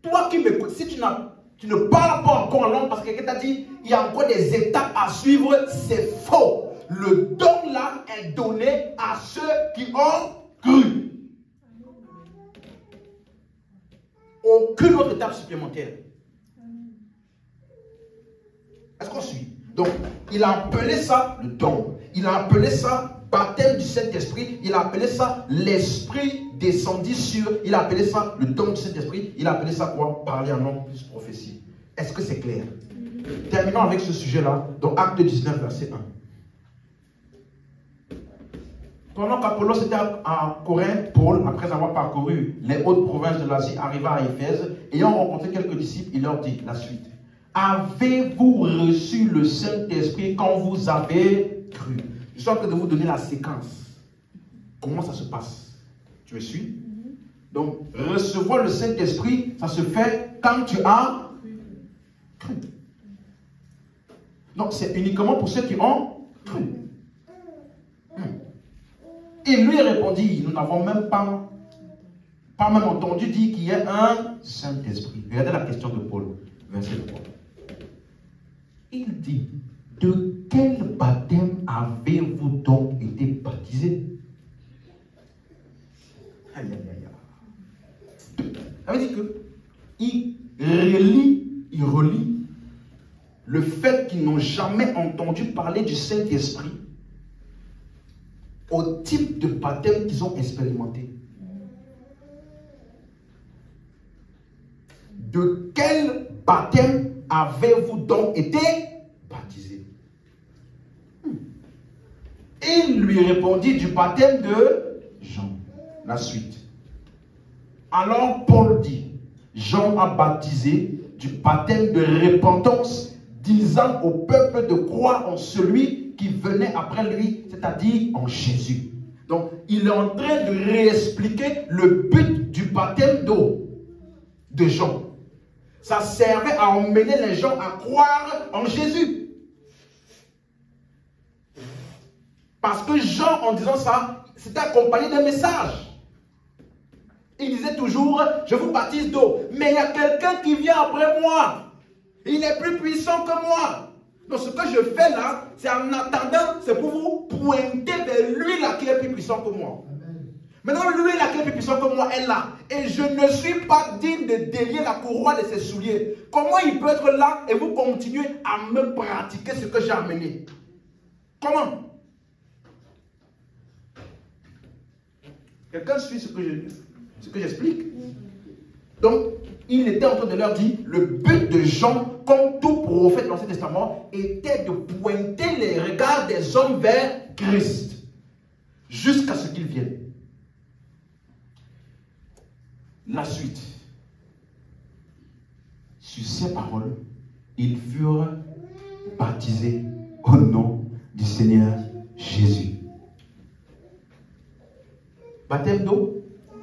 toi qui m'écoutes, si tu ne parles pas encore en langue, parce que quelqu'un t'a dit, il y a encore des étapes à suivre, c'est faux. Le don là est donné à ceux qui ont cru. Aucune autre étape supplémentaire. Est-ce qu'on suit? Donc, il a appelé ça le don. Il a appelé ça baptême du Saint-Esprit. Il a appelé ça l'Esprit descendit sur. Il a appelé ça le don du Saint-Esprit. Il a appelé ça quoi? Parler en langue plus prophétie. Est-ce que c'est clair? Terminons avec ce sujet-là. Dans Acte 19, verset 1. Pendant qu'Apollos était à Corinthe, Paul, après avoir parcouru les hautes provinces de l'Asie, arriva à Éphèse. Ayant rencontré quelques disciples, il leur dit la suite. Avez-vous reçu le Saint-Esprit quand vous avez cru? Je suis en train de vous donner la séquence. Comment ça se passe? Tu me suis? Donc, recevoir le Saint-Esprit, ça se fait quand tu as cru. Donc, c'est uniquement pour ceux qui ont cru. Et lui répondit, nous n'avons même pas même entendu dire qu'il y ait un Saint-Esprit. Regardez la question de Paul, verset 3. Il dit, de quel baptême avez-vous donc été baptisé? Aïe, aïe, aïe. Ça veut dire qu'il relie le fait qu'ils n'ont jamais entendu parler du Saint-Esprit au type de baptême qu'ils ont expérimenté. De quel baptême avez-vous donc été baptisé? Il lui répondit du baptême de Jean. La suite. Alors Paul dit, Jean a baptisé du baptême de repentance, disant au peuple de croire en celui qui venait après lui, c'est-à-dire en Jésus. Donc, il est en train de réexpliquer le but du baptême d'eau de Jean. Ça servait à emmener les gens à croire en Jésus. Parce que Jean, en disant ça, c'était accompagné d'un message. Il disait toujours, je vous baptise d'eau, mais il y a quelqu'un qui vient après moi. Il est plus puissant que moi. Donc ce que je fais là, c'est en attendant, c'est pour vous pointer vers lui là qui est plus puissant que moi. Maintenant, lui là qui est plus puissant que moi est là. Et je ne suis pas digne de délier la courroie de ses souliers. Comment il peut être là et vous continuez à me pratiquer ce que j'ai amené? Comment? Quelqu'un suit ce que j'explique? Donc, il était en train de leur dire, le but de Jean, comme tout prophète de l'Ancien Testament, était de pointer les regards des hommes vers Christ, jusqu'à ce qu'il vienne. La suite. Sur ces paroles, ils furent baptisés au nom du Seigneur Jésus. Baptême d'eau?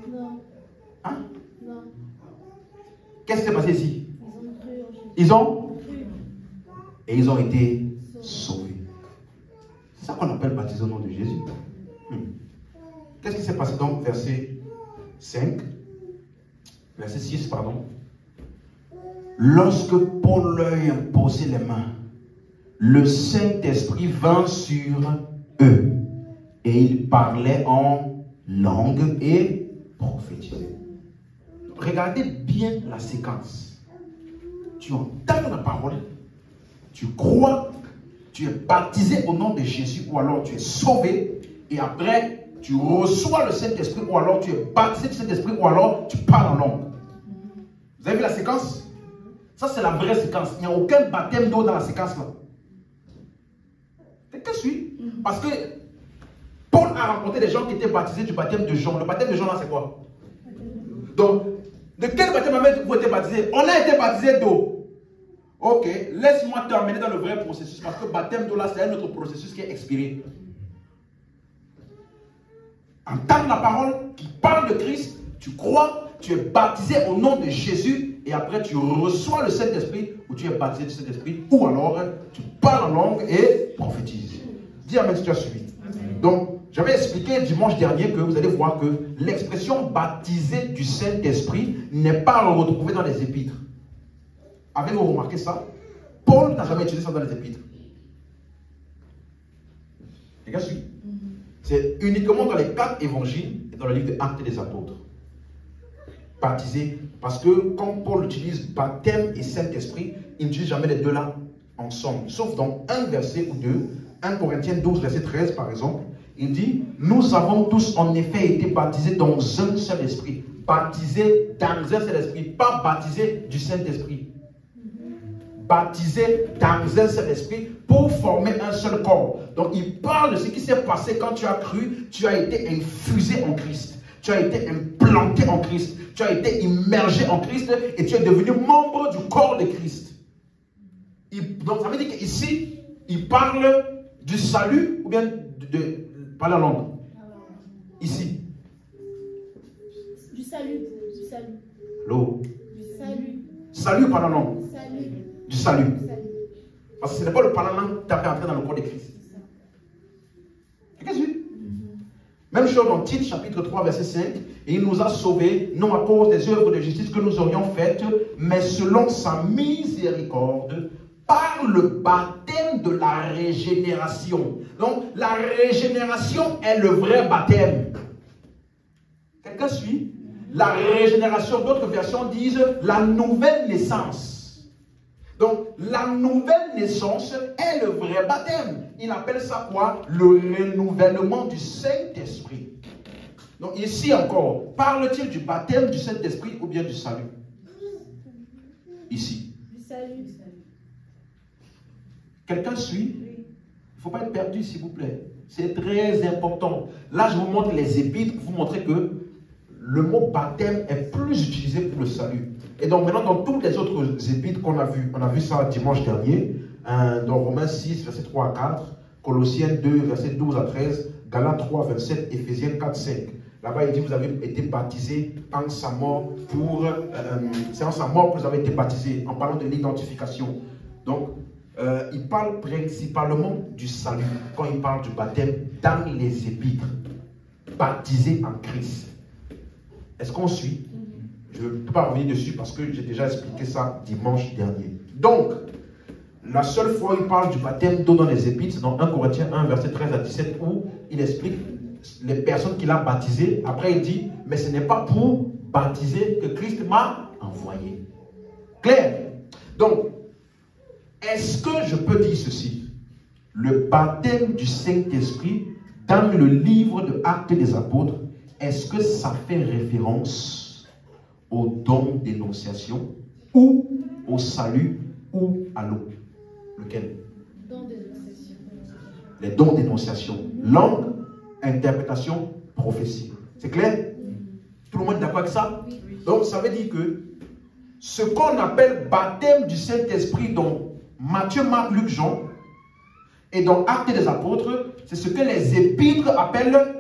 Non. Hein? Non. Qu'est-ce qui s'est passé ici? Ils ont cru. Et ils ont été sauvés. C'est ça qu'on appelle baptiser au nom de Jésus. Qu'est-ce qui s'est passé donc? Verset 5. Verset 6, pardon. Lorsque Paul leur imposait les mains, le Saint-Esprit vint sur eux. Et ils parlaient en langue et prophétisaient. Regardez bien la séquence. Tu entends la parole, tu crois, tu es baptisé au nom de Jésus, ou alors tu es sauvé, et après tu reçois le Saint-Esprit, ou alors tu es baptisé du Saint-Esprit, ou alors tu parles en langue. Vous avez vu la séquence? Ça, c'est la vraie séquence. Il n'y a aucun baptême d'eau dans la séquence là. Quelqu'un suit? Parce que Paul a rencontré des gens qui étaient baptisés du baptême de Jean. Le baptême de Jean là, c'est quoi? Donc, de quel baptême avez-vous été baptisé? On a été baptisé d'eau. Ok, laisse-moi t'emmener dans le vrai processus, parce que le baptême d'eau là, c'est un autre processus qui est expiré. Entends la parole qui parle de Christ, tu crois, tu es baptisé au nom de Jésus, et après tu reçois le Saint-Esprit, ou tu es baptisé du Saint-Esprit, ou alors tu parles en langue et prophétises. Dis amen si tu as suivi. Donc, j'avais expliqué dimanche dernier que vous allez voir que l'expression baptisé du Saint-Esprit n'est pas retrouvée dans les épîtres. Avez-vous remarqué ça? Paul n'a jamais utilisé ça dans les épîtres. Les gars, suivent. C'est uniquement dans les 4 évangiles et dans le livre des Actes des Apôtres. Baptisé, parce que quand Paul utilise baptême et Saint-Esprit, il n'utilise jamais les deux là ensemble. Sauf dans un verset ou deux, 1 Corinthiens 12, verset 13 par exemple, il dit, nous avons tous en effet été baptisés dans un seul esprit. Baptisés dans un seul esprit, pas baptisés du Saint-Esprit. Baptisés dans un seul esprit pour former un seul corps. Donc il parle de ce qui s'est passé quand tu as cru, tu as été infusé en Christ. Tu as été implanté en Christ. Tu as été immergé en Christ et tu es devenu membre du corps de Christ. Donc ça veut dire qu'ici, il parle du salut ou bien de parler en langue. Ici. Du salut. Du salut. L'eau. Du salut. Salut par la langue. Salut. Du salut. Salut. Parce que ce n'est pas le par la langue qui t'a fait entrer dans le corps de Christ. Qu'est-ce que c'est? Même chose dans Tite, chapitre 3, verset 5. Et il nous a sauvés, non à cause des œuvres de justice que nous aurions faites, mais selon sa miséricorde, par le baptême de la régénération. Donc, la régénération est le vrai baptême. Quelqu'un suit? La régénération, d'autres versions disent la nouvelle naissance. Donc, la nouvelle naissance est le vrai baptême. Il appelle ça quoi? Le renouvellement du Saint-Esprit. Donc, ici encore, parle-t-il du baptême du Saint-Esprit ou bien du salut? Ici. Du salut. Quelqu'un suit? Il ne faut pas être perdu, s'il vous plaît. C'est très important. Là, je vous montre les épîtres pour vous montrer que le mot baptême est plus utilisé pour le salut. Et donc maintenant, dans toutes les autres épîtres qu'on a vues, on a vu ça dimanche dernier, dans Romains 6, verset 3 à 4, Colossiens 2, verset 12 à 13, Galates 3, 27, Éphésiens 4, 5. Là-bas, il dit, vous avez été baptisés en sa mort c'est en sa mort que vous avez été baptisés, en parlant de l'identification. Donc, il parle principalement du salut, quand il parle du baptême dans les épîtres, baptisés en Christ. Est-ce qu'on suit? Je ne peux pas revenir dessus parce que j'ai déjà expliqué ça dimanche dernier. Donc, la seule fois où il parle du baptême d'eau dans les épîtres, c'est dans 1 Corinthiens 1, verset 13 à 17, où il explique les personnes qu'il a baptisées. Après, il dit, mais ce n'est pas pour baptiser que Christ m'a envoyé. Clair? Donc, est-ce que je peux dire ceci? Le baptême du Saint-Esprit dans le livre de Actes des Apôtres, est-ce que ça fait référence au don d'énonciation ou au salut ou à l'eau? Lequel? Don d'énonciation. Les dons d'énonciation. Langue, interprétation, prophétie. C'est clair? Tout le monde est d'accord avec ça? Donc ça veut dire que ce qu'on appelle baptême du Saint-Esprit dans Matthieu, Marc, Luc, Jean et dans Actes des Apôtres, c'est ce que les épîtres appellent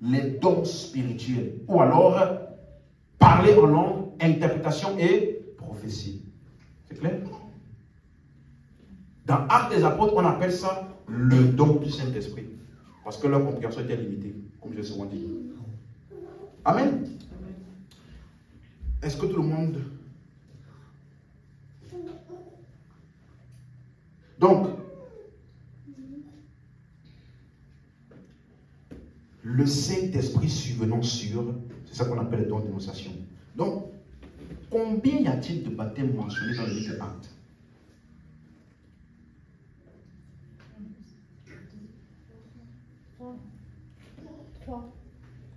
les dons spirituels. Ou alors, parler en langue, interprétation et prophétie. C'est clair? Dans Actes des Apôtres, on appelle ça le don du Saint-Esprit. Parce que leur compréhension était limitée, comme j'ai souvent dit. Amen. Est-ce que tout le monde... Donc, le Saint-Esprit subvenant sur, c'est ça qu'on appelle le don d'énonciation. Donc, combien y a-t-il de baptêmes mentionnés dans le livre des Actes?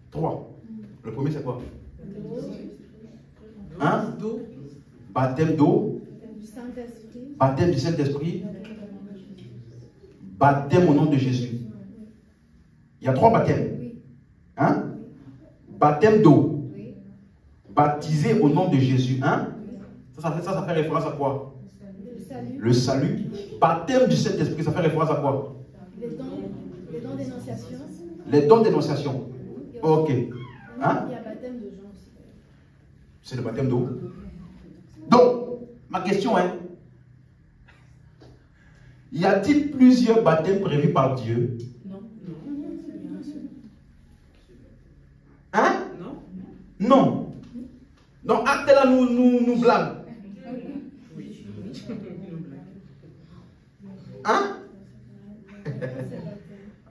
3. Le premier, c'est quoi? Hein? Baptême d'eau. Baptême du Saint-Esprit. Baptême au nom de Jésus. Il y a 3 baptêmes. Hein? Baptême d'eau. Baptisé au nom de Jésus. Hein? Ça fait référence à quoi? Le salut. Baptême du Saint-Esprit, ça fait référence à quoi? Les dons d'énonciation. Les dons d'énonciation. Ok. Hein? Il y a baptême de Jean aussi. C'est le baptême d'eau. Donc, ma question est, y a-t-il plusieurs baptêmes prévus par Dieu nous blâme. Hein?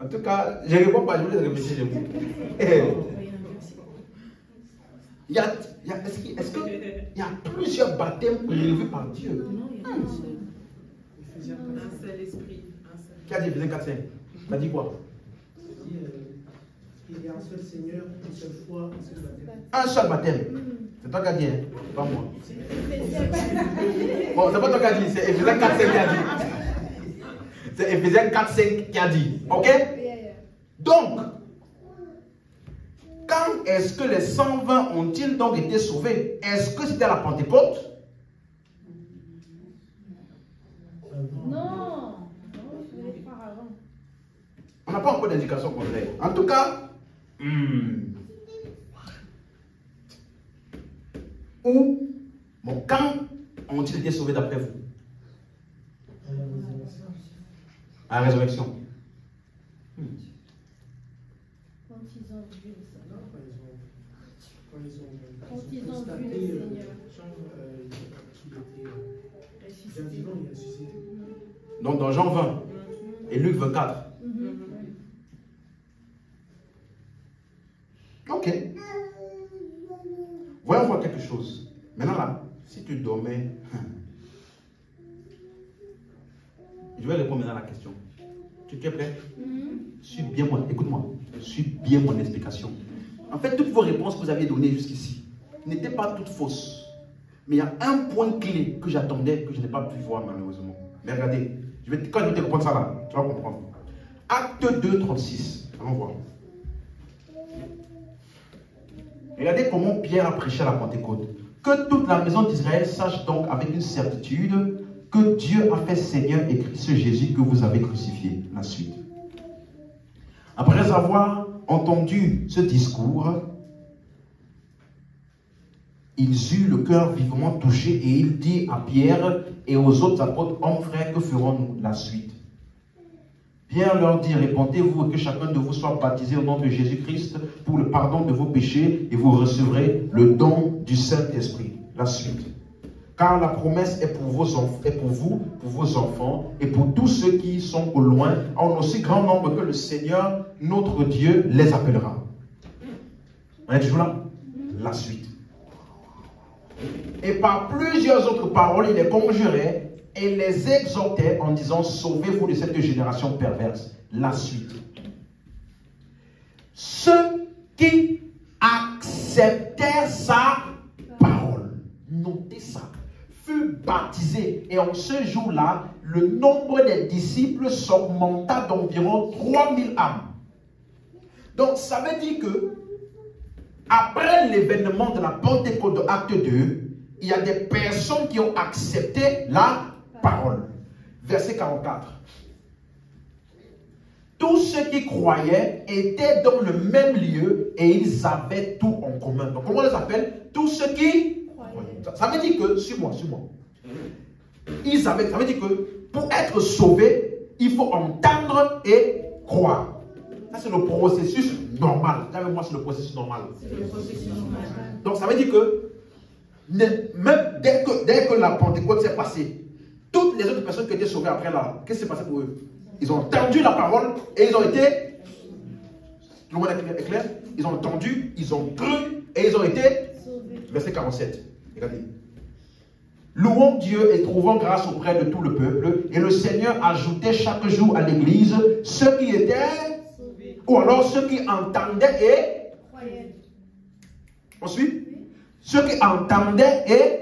En tout cas, je ne réponds pas, je voulais réfléchir chez vous. Est-ce qu'il y a plusieurs baptêmes prévus par Dieu? Un seul esprit. Qui a dit Éphésiens 4, 5? Tu as dit quoi? Il y a un seul Seigneur, une seule foi, un seul baptême. Un seul baptême. C'est toi qui as dit, hein? Pas moi. Bon, c'est pas toi qui as dit, c'est Éphésiens 4, 5 qui a dit. C'est Éphésiens 4, 5 qui a dit. Ok? Donc, quand est-ce que les 120 ont-ils donc été sauvés? Est-ce que c'était à la Pentecôte? Non, je voulais le faire avant. On n'a pas encore d'indication contraire. En tout cas, quand ont-ils été sauvés d'après vous? À la résurrection. Quand ils ont vu le Seigneur. Quand ils ont Quand ils ont vu le Seigneur. qu'il était bien vivant, il a ressuscité. Donc dans Jean 20 et Luc 24. Ok. Voyons voir quelque chose. Maintenant là, si tu dormais, je vais répondre maintenant à la question. Tu es prêt? Suis bien moi, écoute-moi. Suis bien mon explication. En fait, toutes vos réponses que vous aviez données jusqu'ici n'étaient pas toutes fausses. Mais il y a un point clé que j'attendais, que je n'ai pas pu voir malheureusement. Mais regardez, quand je vais te répondre ça là, tu vas comprendre. Acte 2, 36. Allons voir. Regardez comment Pierre a prêché à la Pentecôte. Que toute la maison d'Israël sache donc avec une certitude que Dieu a fait Seigneur et Christ Jésus que vous avez crucifié. La suite. Après avoir entendu ce discours, ils eurent le cœur vivement touché et il dit à Pierre et aux autres apôtres, hommes frères, que ferons-nous? La suite. Pierre leur dit, répentez-vous et que chacun de vous soit baptisé au nom de Jésus-Christ pour le pardon de vos péchés et vous recevrez le don du Saint-Esprit. La suite. Car la promesse est pour vous, pour vos enfants et pour tous ceux qui sont au loin, en aussi grand nombre que le Seigneur, notre Dieu, les appellera. On est toujours là? La suite. Et par plusieurs autres paroles, il les conjurait et les exhortait en disant, sauvez-vous de cette génération perverse. La suite. Ceux qui acceptèrent sa parole, notez ça, furent baptisés. Et en ce jour-là, le nombre des disciples s'augmenta d'environ 3000 âmes. Donc, ça veut dire que après l'événement de la Pentecôte de Acte 2, il y a des personnes qui ont accepté la parole. Verset 44. Tous ceux qui croyaient étaient dans le même lieu et ils avaient tout en commun. Donc, comment on les appelle? Tous ceux qui croyaient. Ça veut dire que, suis-moi. Ils avaient, ça veut dire que pour être sauvé, il faut entendre et croire. Ça, c'est le processus normal. Avec moi, c'est le processus normal. Donc, ça veut dire que même dès que la Pentecôte s'est passée, toutes les autres personnes qui étaient sauvées après là, qu'est-ce qui s'est passé pour eux? Ils ont entendu la parole et ils ont été. Tout le monde est clair? Ils ont entendu, ils ont cru et ils ont été. Verset 47. Regardez. Louons Dieu et trouvons grâce auprès de tout le peuple. Et le Seigneur ajoutait chaque jour à l'église ceux qui étaient. Ou alors ceux qui entendaient et. Croyaient. Ensuite, ceux qui entendaient et.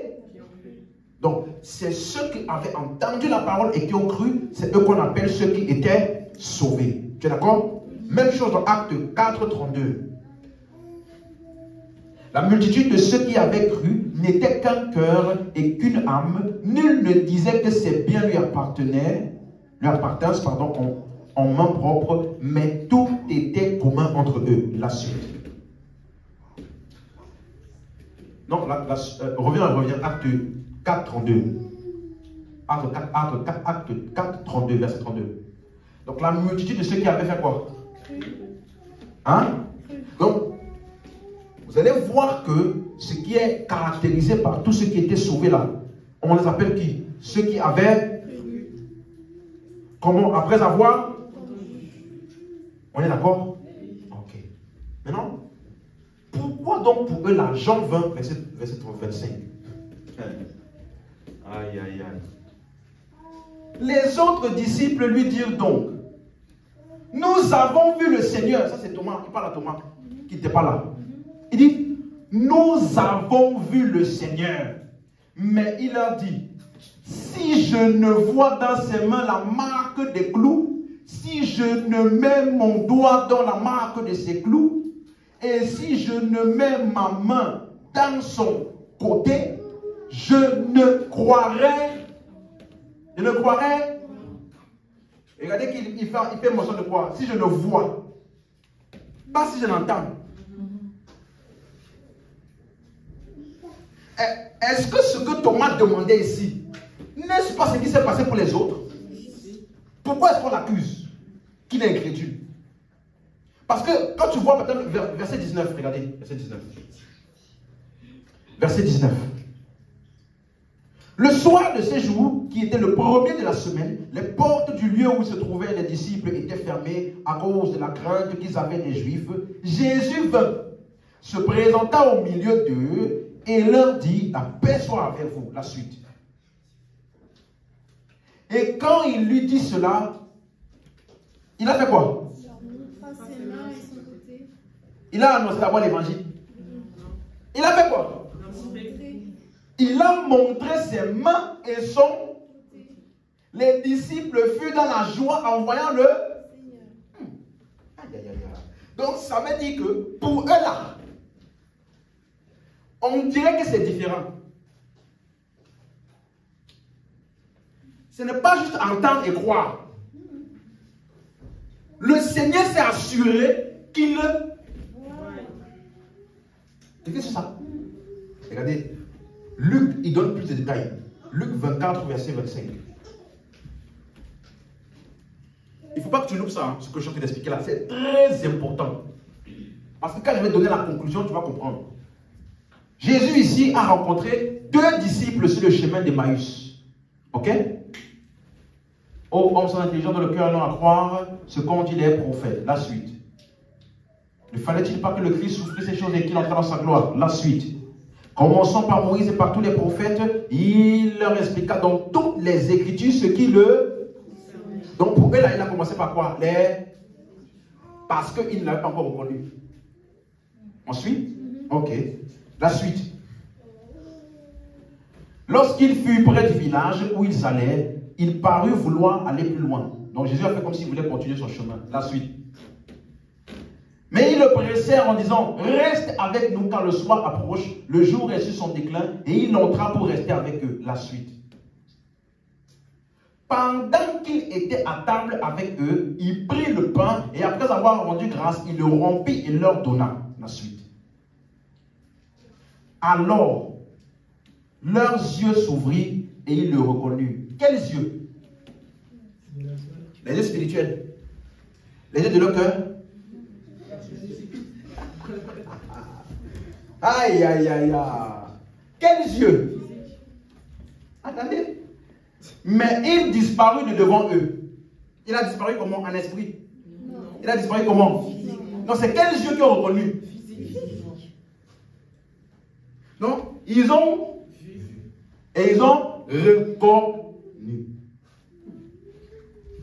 Donc, c'est ceux qui avaient entendu la parole et qui ont cru, c'est eux qu'on appelle ceux qui étaient sauvés. Tu es d'accord? Même chose dans Acte 4, 32. La multitude de ceux qui avaient cru n'était qu'un cœur et qu'une âme. Nul ne disait que ses biens lui appartinssent en main propre, mais tout était commun entre eux. La suite. Non, reviens, Acte 4, 32. Acte 4, 32, verset 32. Donc la multitude de ceux qui avaient fait quoi? Hein? Donc, vous vous allez voir que ce qui est caractérisé par tous ceux qui étaient sauvés là, on les appelle qui? Ceux qui avaient, comment, après avoir, on est d'accord? Ok. Maintenant, pourquoi donc pour eux la Jean 20, verset 25? Aïe, aïe, aïe. Les autres disciples lui dirent donc, nous avons vu le Seigneur. Ça c'est Thomas, il parle à Thomas, qui n'était pas là. Il dit, nous avons vu le Seigneur. Mais il leur dit, si je ne vois dans ses mains la marque des clous, si je ne mets mon doigt dans la marque de ses clous, et si je ne mets ma main dans son côté, je ne croirai. Je ne croirai. Regardez qu'il fait mention de quoi? Si je ne vois, pas si je n'entends. Est-ce que ce que Thomas demandait ici, n'est-ce pas ce qui s'est passé pour les autres? Pourquoi est-ce qu'on l'accuse qu'il est incrédule? Parce que quand tu vois peut-être verset 19, regardez, verset 19. Verset 19. Le soir de ces jours, qui était le premier de la semaine, les portes du lieu où se trouvaient les disciples étaient fermées à cause de la crainte qu'ils avaient des Juifs. Jésus vint, se présenta au milieu d'eux et leur dit, la paix soit avec vous. La suite. Et quand il lui dit cela, il a fait quoi? Il a annoncé d'abord l'évangile. Il a fait quoi? Il a montré ses mains et son. Les disciples furent dans la joie en voyant le Seigneur. Donc ça veut dire que pour eux là, on dirait que c'est différent. Ce n'est pas juste entendre et croire. Le Seigneur s'est assuré qu'il le. Qu'est-ce que c'est ça? Regardez, Luc, il donne plus de détails. Luc 24, verset 25. Il ne faut pas que tu loupes ça, hein, ce que je suis en train d'expliquer là. C'est très important. Parce que quand je vais donner la conclusion, tu vas comprendre. Jésus ici a rencontré deux disciples sur le chemin d'Emmaüs. Ok? Oh, hommes sont intelligents dans le cœur, non à croire ce qu'ont dit les prophètes. La suite. Ne fallait-il pas que le Christ souffrisse ces choses et qu'il entre dans sa gloire? La suite. Commençons par Moïse et par tous les prophètes. Il leur expliqua dans toutes les Écritures ce qui le... Donc pour eux là, il a commencé par quoi? Parce qu'il ne l'avait pas encore reconnu. Ensuite? Ok. La suite. Lorsqu'il fut près du village où ils allaient, il parut vouloir aller plus loin. Donc Jésus a fait comme s'il voulait continuer son chemin. La suite. Mais ils le pressèrent en disant, reste avec nous quand le soir approche, le jour est sur son déclin, et il entra pour rester avec eux. La suite. Pendant qu'il était à table avec eux, il prit le pain, et après avoir rendu grâce, il le rompit et leur donna. La suite. Alors, leurs yeux s'ouvrirent et ils le reconnurent. Quels yeux? Les yeux spirituels. Les yeux de leur cœur. Aïe, aïe, aïe, aïe. Quels yeux? Attendez. Mais il disparut de devant eux. Il a disparu comment? En esprit. Il a disparu comment? Non, c'est quels yeux qui ont reconnu? Non, ils ont et ils ont reconnu.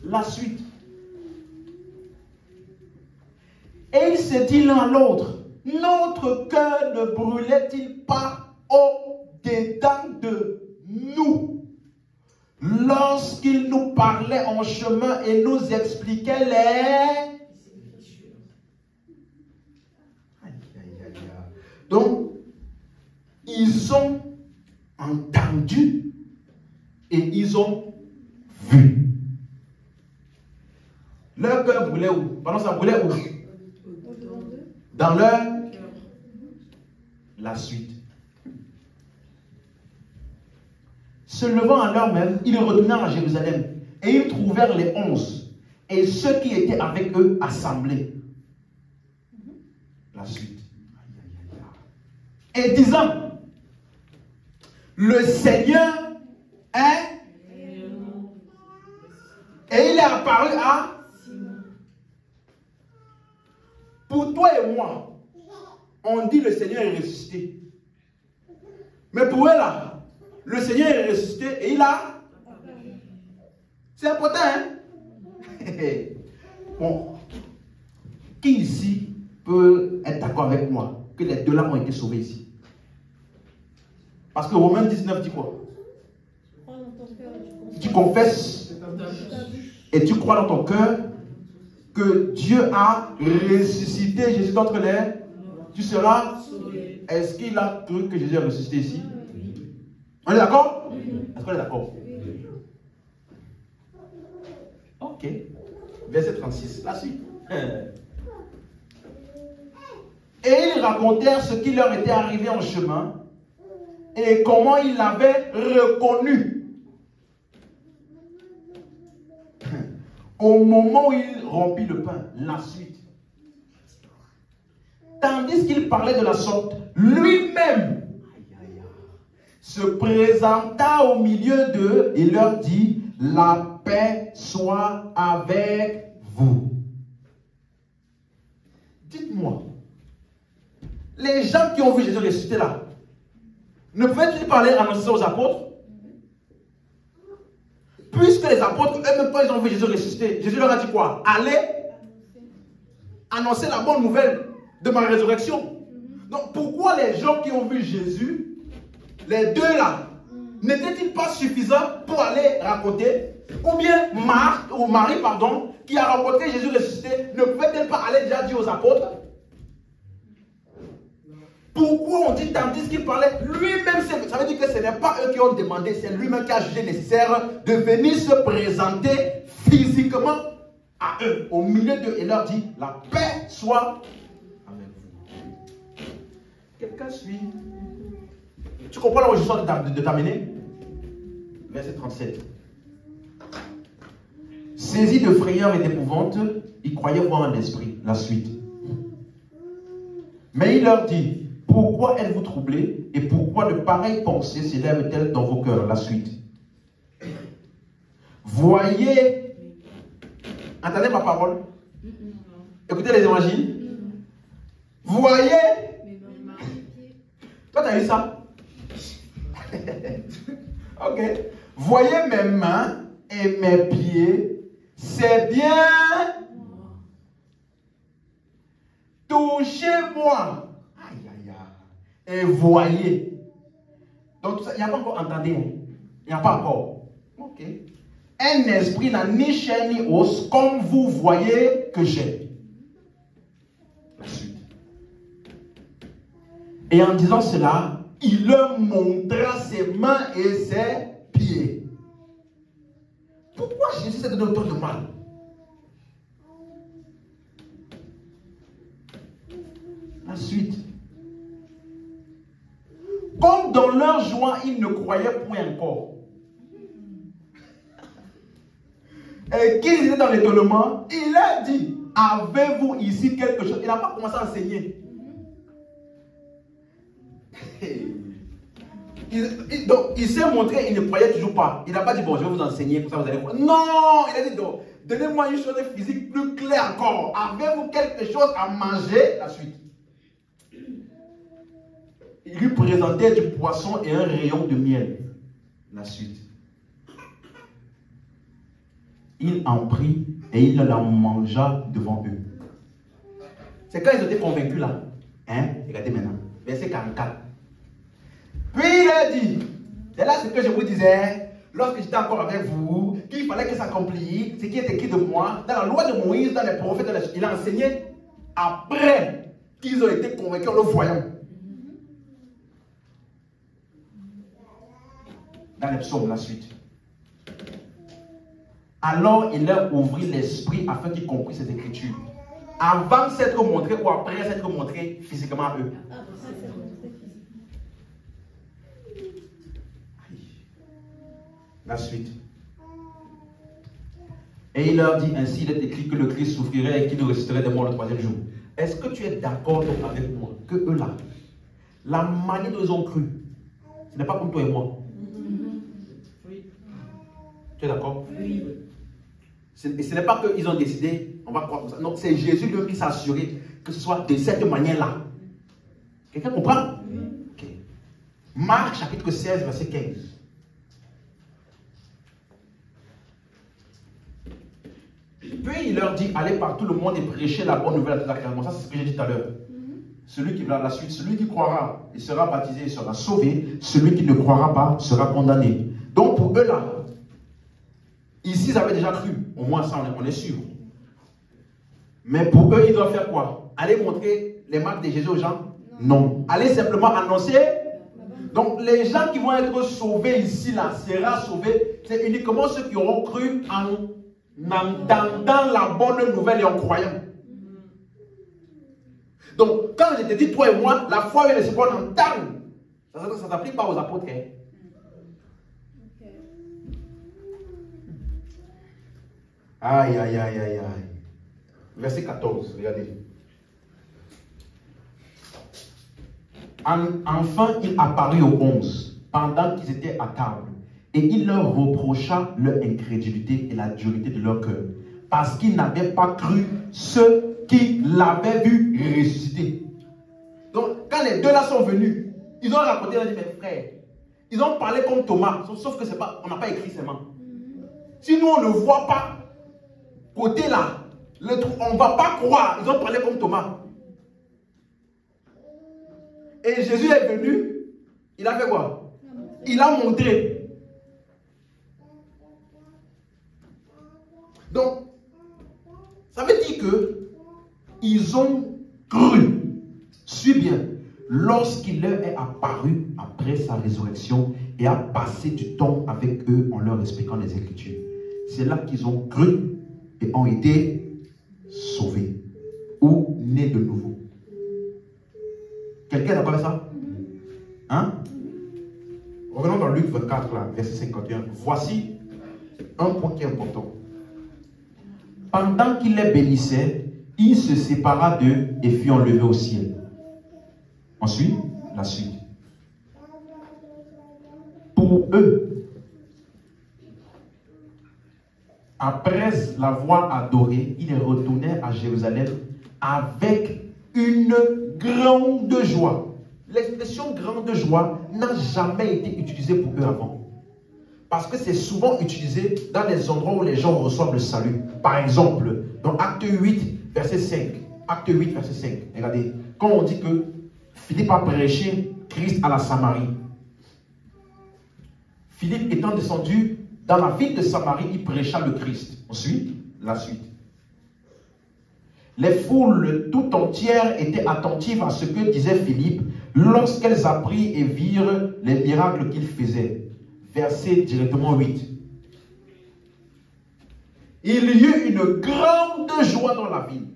La suite. Et il s'est dit l'un à l'autre, notre cœur ne brûlait-il pas au-dedans de nous lorsqu'il nous parlait en chemin et nous expliquait les... Donc, ils ont entendu et ils ont vu. Leur cœur brûlait où? Pardon, ça brûlait où? Dans leur... La suite. Se levant à l'heure même, ils retournèrent à Jérusalem et ils trouvèrent les 11 et ceux qui étaient avec eux assemblés. La suite. et disant, le Seigneur est, et il est apparu à, pour toi et moi, on dit le Seigneur est ressuscité. Mais pour eux là, le Seigneur est ressuscité et il a, c'est important, hein? Bon, qui ici peut être d'accord avec moi que les deux là ont été sauvés ici? Parce que Romains 19 dit quoi? Tu confesses et tu crois dans ton cœur que Dieu a ressuscité Jésus d'entre les, tu seras. Est-ce qu'il a cru que Jésus a ressuscité ici? On est d'accord? Est-ce qu'on est d'accord? Ok. Verset 36, la suite. Et ils racontèrent ce qui leur était arrivé en chemin et comment ils l'avaient reconnu au moment où il rompit le pain. La suite. Tandis qu'il parlait de la sorte, lui-même se présenta au milieu d'eux et leur dit, la paix soit avec vous. Dites-moi, les gens qui ont vu Jésus ressusciter là, ne pouvaient-ils parler, annoncer aux apôtres? Puisque les apôtres, eux-mêmes, quand ils ont vu Jésus ressusciter, Jésus leur a dit quoi? Allez annoncer la bonne nouvelle de ma résurrection. Donc pourquoi les gens qui ont vu Jésus, les deux là, n'étaient-ils pas suffisants pour aller raconter? Ou bien Marie, pardon, qui a rencontré Jésus ressuscité, ne pouvait-elle pas aller déjà dire aux apôtres? Pourquoi on dit tandis qu'il parlait lui-même? Ça veut dire que ce n'est pas eux qui ont demandé, c'est lui-même qui a jugé nécessaire de venir se présenter physiquement à eux, au milieu d'eux, et leur dit, la paix soit avec vous. Quelqu'un suit? Tu comprends là où je suis de t'amener? Verset 37. Saisi de frayeur et d'épouvante, ils croyaient voir un esprit. La suite. Mais il leur dit, pourquoi êtes-vous troublés et pourquoi de pareilles pensées s'élèvent-elles dans vos cœurs? La suite. Voyez, entendez ma parole? Écoutez les évangiles. Voyez. Toi, tu as eu ça? Ok. Voyez mes mains et mes pieds, c'est bien. Touchez-moi. Aïe, aïe, aïe. Et voyez. Donc, il n'y a pas encore entendu. Hein? Il n'y a pas encore. Ok. Un esprit n'a ni chair ni os, comme vous voyez que j'ai. La suite. Et en disant cela, il leur montra ses mains et ses pieds. Pourquoi Jésus s'est donné autant de mal? La suite. Comme dans leur joie, ils ne croyaient point encore. Et qu'ils étaient dans l'étonnement, il a dit, avez-vous ici quelque chose? Il n'a pas commencé à enseigner. Donc, il s'est montré, il ne croyait toujours pas. Il n'a pas dit, bon, je vais vous enseigner, pour ça vous allez voir. Non, il a dit, donc, donnez-moi une chose physique plus claire encore. Avez-vous quelque chose à manger? La suite. Il lui présentait du poisson et un rayon de miel. La suite. Il en prit et il la mangea devant eux. C'est quand ils étaient convaincus là. Hein? Regardez maintenant. Verset 44. Puis il a dit, c'est là ce que je vous disais, lorsque j'étais encore avec vous, qu'il fallait que s'accomplisse ce qui est écrit de moi, dans la loi de Moïse, dans les prophètes, il a enseigné après qu'ils ont été convaincus en le voyant. Dans les psaumes, la suite. Alors il leur ouvrit l'esprit afin qu'ils comprissent ces écritures. Avant de s'être montré ou après s'être montré physiquement à eux. La suite. Et il leur dit, ainsi il est écrit que le Christ souffrirait et qu'il ressusciterait des morts le troisième jour. Est-ce que tu es d'accord avec moi que eux là, la manière dont ils ont cru, ce n'est pas comme toi et moi. Oui. Tu es d'accord? Oui. Ce n'est pas qu'ils ont décidé, on va croire comme ça. Non, c'est Jésus lui qui s'est assuré que ce soit de cette manière-là. Quelqu'un comprend? Oui. Okay. Marc chapitre 16, verset 15. Puis il leur dit, allez par tout le monde et prêchez la bonne nouvelle à toute la création. Ça, c'est ce que j'ai dit tout à l'heure. Celui qui verra la suite, celui qui croira, il sera baptisé, il sera sauvé. Celui qui ne croira pas sera condamné. Donc pour eux là, ici ils avaient déjà cru. Au moins ça, on est sûr. Mais pour eux, ils doivent faire quoi? Aller montrer les marques de Jésus aux gens? Non. Aller simplement annoncer. Donc les gens qui vont être sauvés ici là, sera sauvés, c'est uniquement ceux qui auront cru en entendant la bonne nouvelle et en croyant. Donc, quand je te dis toi et moi, la foi est ce qu'on entend. Ça ne s'applique pas aux apôtres. Hein? Ok. Aïe, aïe, aïe, aïe, aïe. Verset 14, regardez. Enfin, il apparut aux 11, pendant qu'ils étaient à table, et il leur reprocha leur incrédulité et la dureté de leur cœur, parce qu'ils n'avaient pas cru ceux qui l'avaient vu ressusciter. Donc, quand les deux là sont venus, ils ont raconté, ils ont dit, mes frères, ils ont parlé comme Thomas, sauf que c'est pas, on n'a pas écrit seulement. Si nous on ne voit pas, côté là, on ne va pas croire, ils ont parlé comme Thomas. Et Jésus est venu, il a fait quoi? Il a montré. Donc, ça veut dire que ils ont cru. Suis bien. Lorsqu'il leur est apparu après sa résurrection et a passé du temps avec eux en leur expliquant les Écritures. C'est là qu'ils ont cru et ont été sauvés ou nés de nouveau. Quelqu'un est d'accord avec ça? Hein? Revenons dans Luc 24, là, verset 51. Voici un point qui est important. Pendant qu'il les bénissait, il se sépara d'eux et fut enlevé au ciel. Ensuite, la suite. Pour eux, après l'avoir adoré, il est retourné à Jérusalem avec une grande joie. L'expression grande joie n'a jamais été utilisée pour eux avant. Parce que c'est souvent utilisé dans les endroits où les gens reçoivent le salut. Par exemple, dans Acte 8, verset 5. Acte 8, verset 5. Regardez, quand on dit que Philippe a prêché Christ à la Samarie. Philippe étant descendu dans la ville de Samarie, il prêcha le Christ. Ensuite, la suite. Les foules tout entières étaient attentives à ce que disait Philippe lorsqu'elles apprirent et virent les miracles qu'il faisait. Verset directement 8. Il y eut une grande joie dans la ville.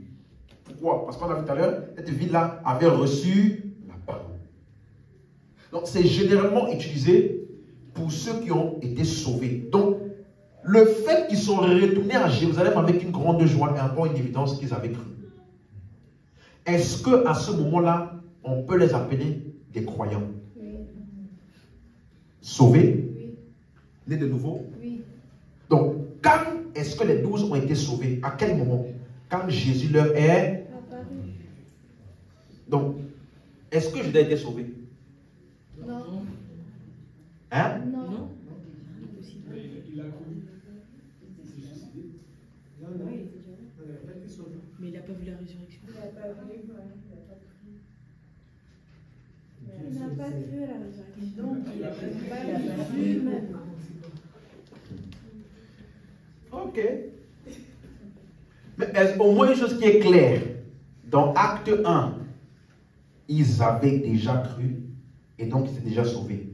Pourquoi? Parce qu'on a vu tout à l'heure, cette ville-là avait reçu la parole. Donc c'est généralement utilisé pour ceux qui ont été sauvés. Donc le fait qu'ils sont retournés à Jérusalem avec une grande joie est encore une évidence qu'ils avaient cru. Est-ce qu'à ce moment-là, on peut les appeler des croyants? Oui. Sauvés? Oui. Nés de nouveau? Oui. Donc, quand est-ce que les 12 ont été sauvés? À quel moment? Quand Jésus leur est Apparu. Donc, est-ce que Judas a été sauvé? Non. Hein? Non. Il a cru. Il s'est suicidé. Non, non. Oui. Il n'a pas été sauvé. Mais il n'a pas vu la résurrection. Il n'a pas vu, il n'a pas cru à la résurrection. Donc, il n'a pas vu lui-même. Ok. Mais au moins une chose qui est claire. Dans Acte 1, ils avaient déjà cru et donc ils étaient déjà sauvés.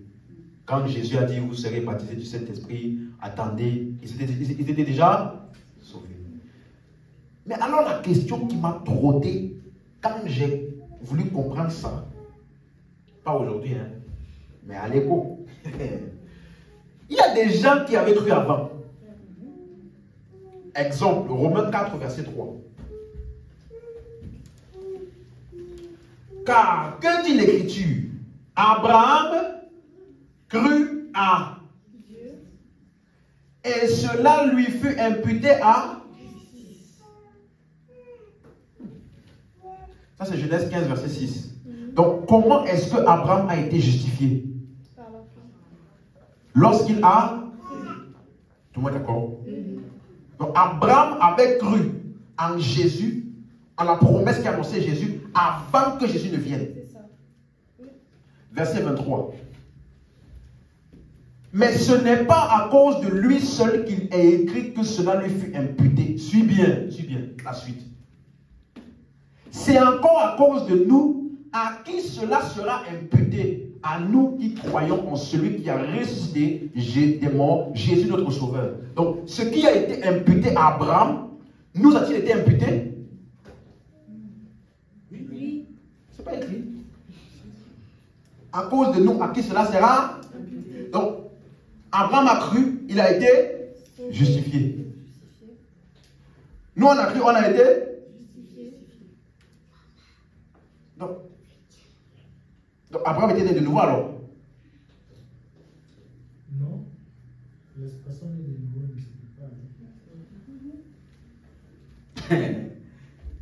Quand Jésus a dit, vous serez baptisés du Saint-Esprit, attendez, ils étaient déjà sauvés. Mais alors la question qui m'a trotté, quand j'ai voulu comprendre ça, pas aujourd'hui, hein, mais à l'époque, il y a des gens qui avaient cru avant. Exemple, Romains 4, verset 3. Car, que dit l'Écriture? Abraham crut à Dieu. et cela lui fut imputé à. Ça c'est Genèse 15 verset 6. Donc comment est-ce que Abraham a été justifié? Par la foi. Lorsqu'il a. Tout le monde est d'accord? Donc Abraham avait cru en Jésus, en la promesse qu'annonçait Jésus avant que Jésus ne vienne. C'est ça. Verset 23. Mais ce n'est pas à cause de lui seul qu'il est écrit que cela lui fut imputé. Suis bien, la suite. C'est encore à cause de nous à qui cela sera imputé. À nous qui croyons en celui qui a ressuscité des morts, Jésus notre Sauveur. Donc, ce qui a été imputé à Abraham, nous a-t-il été imputé? Oui. C'est pas écrit. À cause de nous, à qui cela sera? Donc, Abraham a cru, il a été justifié. Nous, on a cru, on a été Justifié. donc Abraham était né de nouveau alors. Non. L'expression est de nouveau ne se peut pas.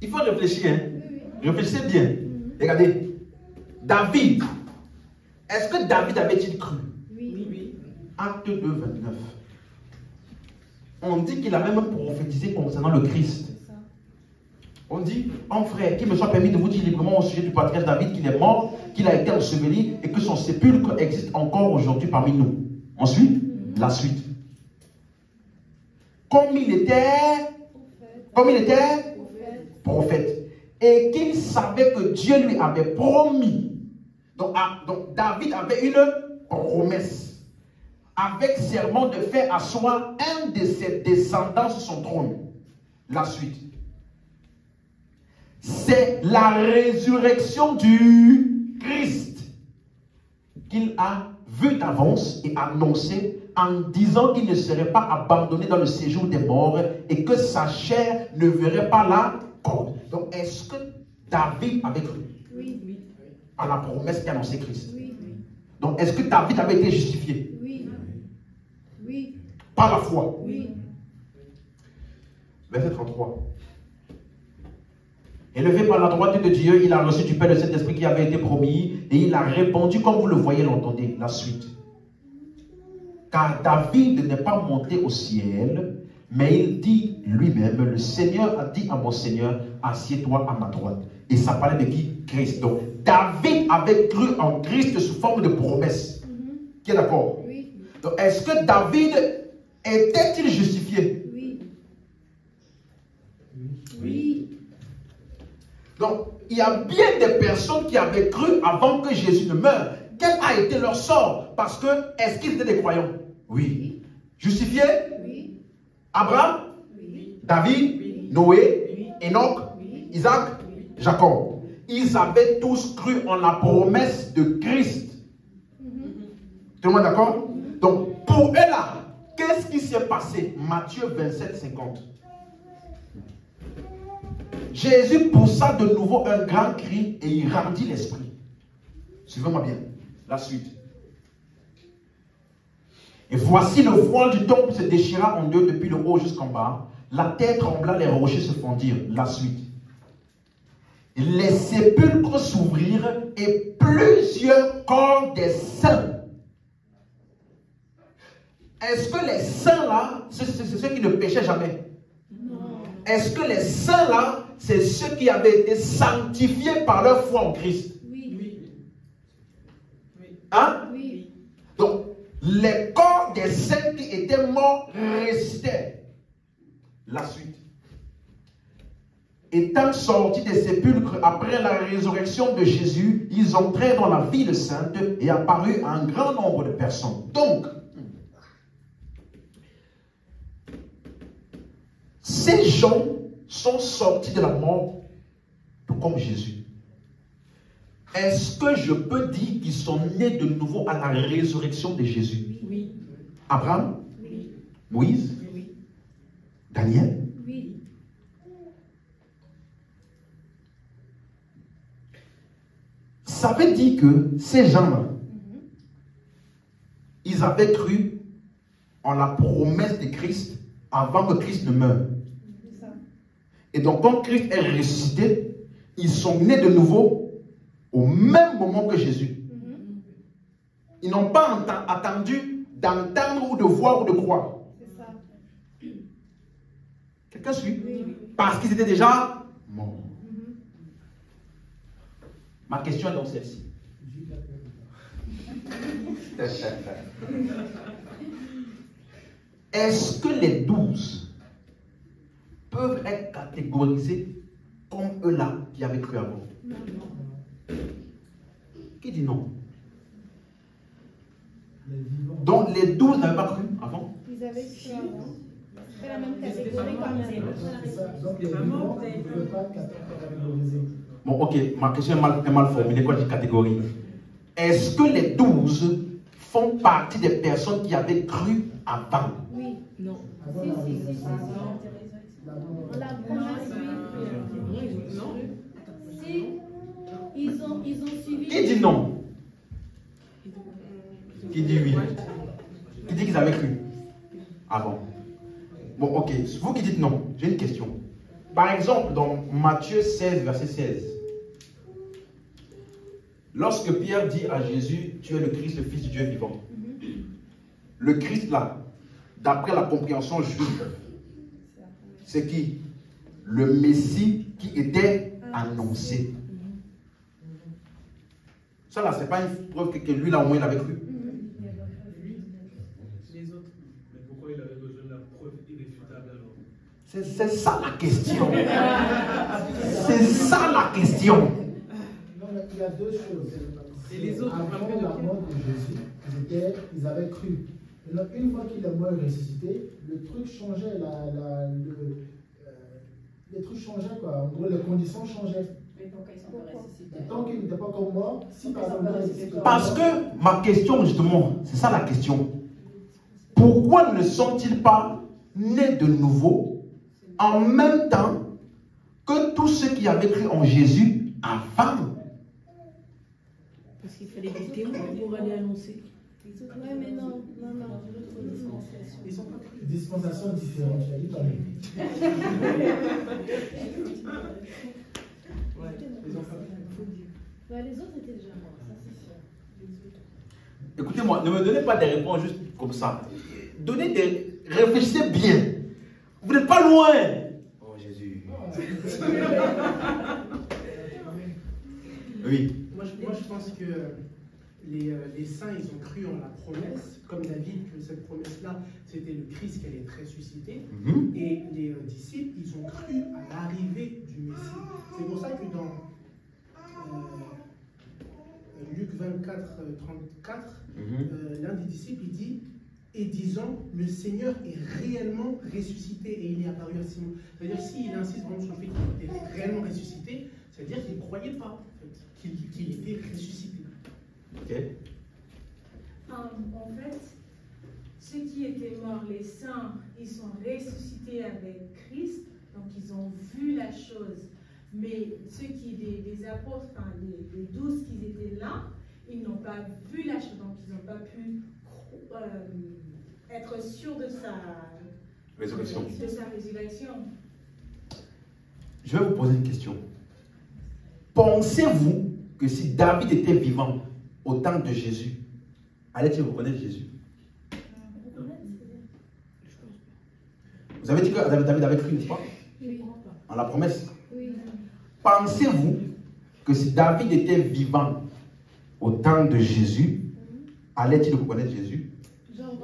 Il faut réfléchir. Hein? Oui. Réfléchissez bien. Regardez. David. Est-ce que David avait-il cru? Oui. Acte 2, 29. On dit qu'il a même prophétisé concernant le Christ. C'est ça. On dit, en frère, qu'il me soit permis de vous dire librement au sujet du patriarche David qu'il est mort, qu'il a été enseveli et que son sépulcre existe encore aujourd'hui parmi nous. Ensuite, la suite. Comme il était prophète. Et qu'il savait que Dieu lui avait promis. Donc David avait une promesse. Avec serment de faire asseoir un de ses descendants sur son trône. La suite. C'est la résurrection du Christ qu'il a vu d'avance et annoncé en disant qu'il ne serait pas abandonné dans le séjour des morts et que sa chair ne verrait pas la corde. Donc, est-ce que David avait cru Oui. à la promesse qu'annonçait Christ? Oui. Donc, est-ce que David avait été justifié Oui. Oui. par la foi? Oui. Verset 33. Élevé par la droite de Dieu, il a reçu du Père le Saint-Esprit qui avait été promis et il a répondu comme vous le voyez, l'entendez. La suite. Car David n'est pas monté au ciel, mais il dit lui-même, le Seigneur a dit à mon Seigneur, assieds-toi à ma droite. Et ça parlait de qui? Christ. Donc David avait cru en Christ sous forme de promesse. Qui est d'accord? Oui. Donc est-ce que David était-il justifié? Oui. Oui. Donc, il y a bien des personnes qui avaient cru avant que Jésus ne meure. Quel a été leur sort? Parce que, est-ce qu'ils étaient des croyants? Oui. Justifiés? Oui. Abraham? Oui. David? Noé? Enoch? Isaac? Jacob. Ils avaient tous cru en la promesse de Christ. Tout le monde d'accord? Donc, pour eux là, qu'est-ce qui s'est passé? Matthieu 27, 50. Jésus poussa de nouveau un grand cri et il rendit l'esprit. Suivez-moi bien. La suite. Et voici le voile du temple se déchira en deux depuis le haut jusqu'en bas. La terre trembla, les rochers se fondirent. La suite. Les sépulcres s'ouvrirent et plusieurs corps des saints. Est-ce que les saints là, c'est ceux qui ne péchaient jamais? Non. Est-ce que les saints là, c'est ceux qui avaient été sanctifiés par leur foi en Christ? Oui. Hein? Oui. Donc, les corps des saints qui étaient morts ressuscitaient. La suite. Étant sortis des sépulcres après la résurrection de Jésus, ils entrèrent dans la ville sainte et apparurent à un grand nombre de personnes. Donc, ces gens sont sortis de la mort tout comme Jésus. Est-ce que je peux dire qu'ils sont nés de nouveau à la résurrection de Jésus? Oui. Abraham? Oui. Moïse? Oui. Daniel? Oui. Ça veut dire que ces gens-là, ils avaient cru en la promesse de Christ avant que Christ ne meure. Et donc, quand Christ est ressuscité, ils sont nés de nouveau au même moment que Jésus. Ils n'ont pas attendu d'entendre ou de voir ou de croire. Quelqu'un suit? Parce qu'ils étaient déjà morts. Ma question est donc celle-ci. Est-ce que les 12 peuvent être catégorisés comme eux-là qui avaient cru avant? Non. Qui dit non? Les vivants. Donc les 12 n'avaient pas cru avant? Ils avaient cru avant. C'est la même catégorie quand même. C'est ça. Donc les vivants ne peuvent pas catégoriser. Bon, ok, ma question est mal formulée quand je dis catégorie. Est-ce que les 12 font partie des personnes qui avaient cru avant? Oui. Non. Avant la résurrection. La promesse, oui. Non. Si ils ont suivi. Qui dit non? Qui dit oui? Qui dit qu'ils avaient cru avant? Bon, ok, vous qui dites non, j'ai une question. Par exemple, dans Matthieu 16, verset 16, lorsque Pierre dit à Jésus, tu es le Christ, le Fils du Dieu vivant. Le Christ là, d'après la compréhension juive, c'est qui? Le Messie qui était annoncé. Ça là, c'est pas une preuve que lui là au moins il avait cru. Les autres. Mais pourquoi il avait besoin de la preuve irréfutable alors? C'est ça la question. C'est ça la question. Non, mais il y a deux choses. Et les autres, avant la mort de Jésus, ils avaient cru. Maintenant, une fois qu'il est mort et ressuscité, le truc changeait, les trucs changeaient quoi. En gros, les conditions changeaient. Mais pourquoi ils sont pas ressuscités? Et tant qu'il n'était pas encore mort, si par exemple il est ressuscité. Parce que ma question justement, c'est ça la question. Pourquoi ne sont-ils pas nés de nouveau en même temps que tous ceux qui avaient cru en Jésus avant? Parce qu'il fallait des témoins pour aller annoncer. Ouais, mais non. Ils sont pas dispensation différente, je l'ai dit quand même. Les autres étaient déjà morts, ça c'est sûr. Écoutez-moi, ne me donnez pas des réponses juste comme ça. Réfléchissez bien. Vous n'êtes pas loin. Oh Jésus. Oui. Moi, je pense que les saints, ils ont cru en la promesse, comme David, que cette promesse-là, c'était le Christ qui allait être ressuscité. Et les disciples, ils ont cru à l'arrivée du Messie. C'est pour ça que dans Luc 24, 34, l'un des disciples, il dit, et disant, le Seigneur est réellement ressuscité et il est apparu à Simon. C'est-à-dire, s'il insiste vraiment sur le fait qu'il était réellement ressuscité, c'est-à-dire qu'il ne croyait pas en fait, qu'il était ressuscité. Ok. En fait, ceux qui étaient morts, les saints, ils sont ressuscités avec Christ, donc ils ont vu la chose. Mais ceux qui, les apôtres, enfin les 12 qui étaient là, ils n'ont pas vu la chose, donc ils n'ont pas pu être sûrs de sa résurrection. Je vais vous poser une question. Pensez-vous que si David était vivant au temps de Jésus, allait-il reconnaître Jésus? Vous avez dit que David avait cru, n'est-ce pas? Oui. En la promesse. Oui. Pensez-vous que si David était vivant au temps de Jésus, allait-il reconnaître Jésus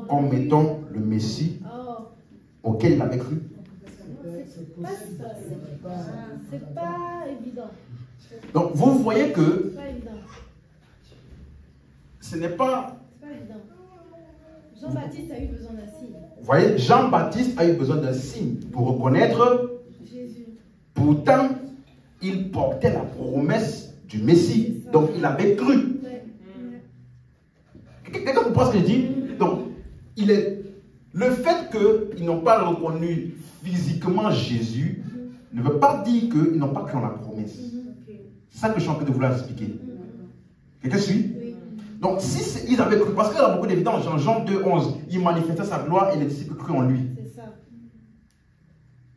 comme étant le Messie auquel il avait cru? C'est pas évident. Donc vous voyez que C'est pas évident. ce n'est pas... C'est pas évident. Jean-Baptiste a eu besoin d'un signe. Vous voyez, Jean-Baptiste a eu besoin d'un signe pour reconnaître Jésus. Pourtant, il portait la promesse du Messie. Donc il avait cru. Ouais. Quelqu'un comprend ce que je dis? Donc, le fait qu'ils n'ont pas reconnu physiquement Jésus ne veut pas dire qu'ils n'ont pas cru en la promesse. C'est ça que je suis en train de vouloir expliquer. Quelqu'un suit? Oui. Donc, si ils avaient cru, parce qu'il y a beaucoup d'évidence, dans Jean 2,11, il manifestait sa gloire et les disciples crurent en lui. C'est ça.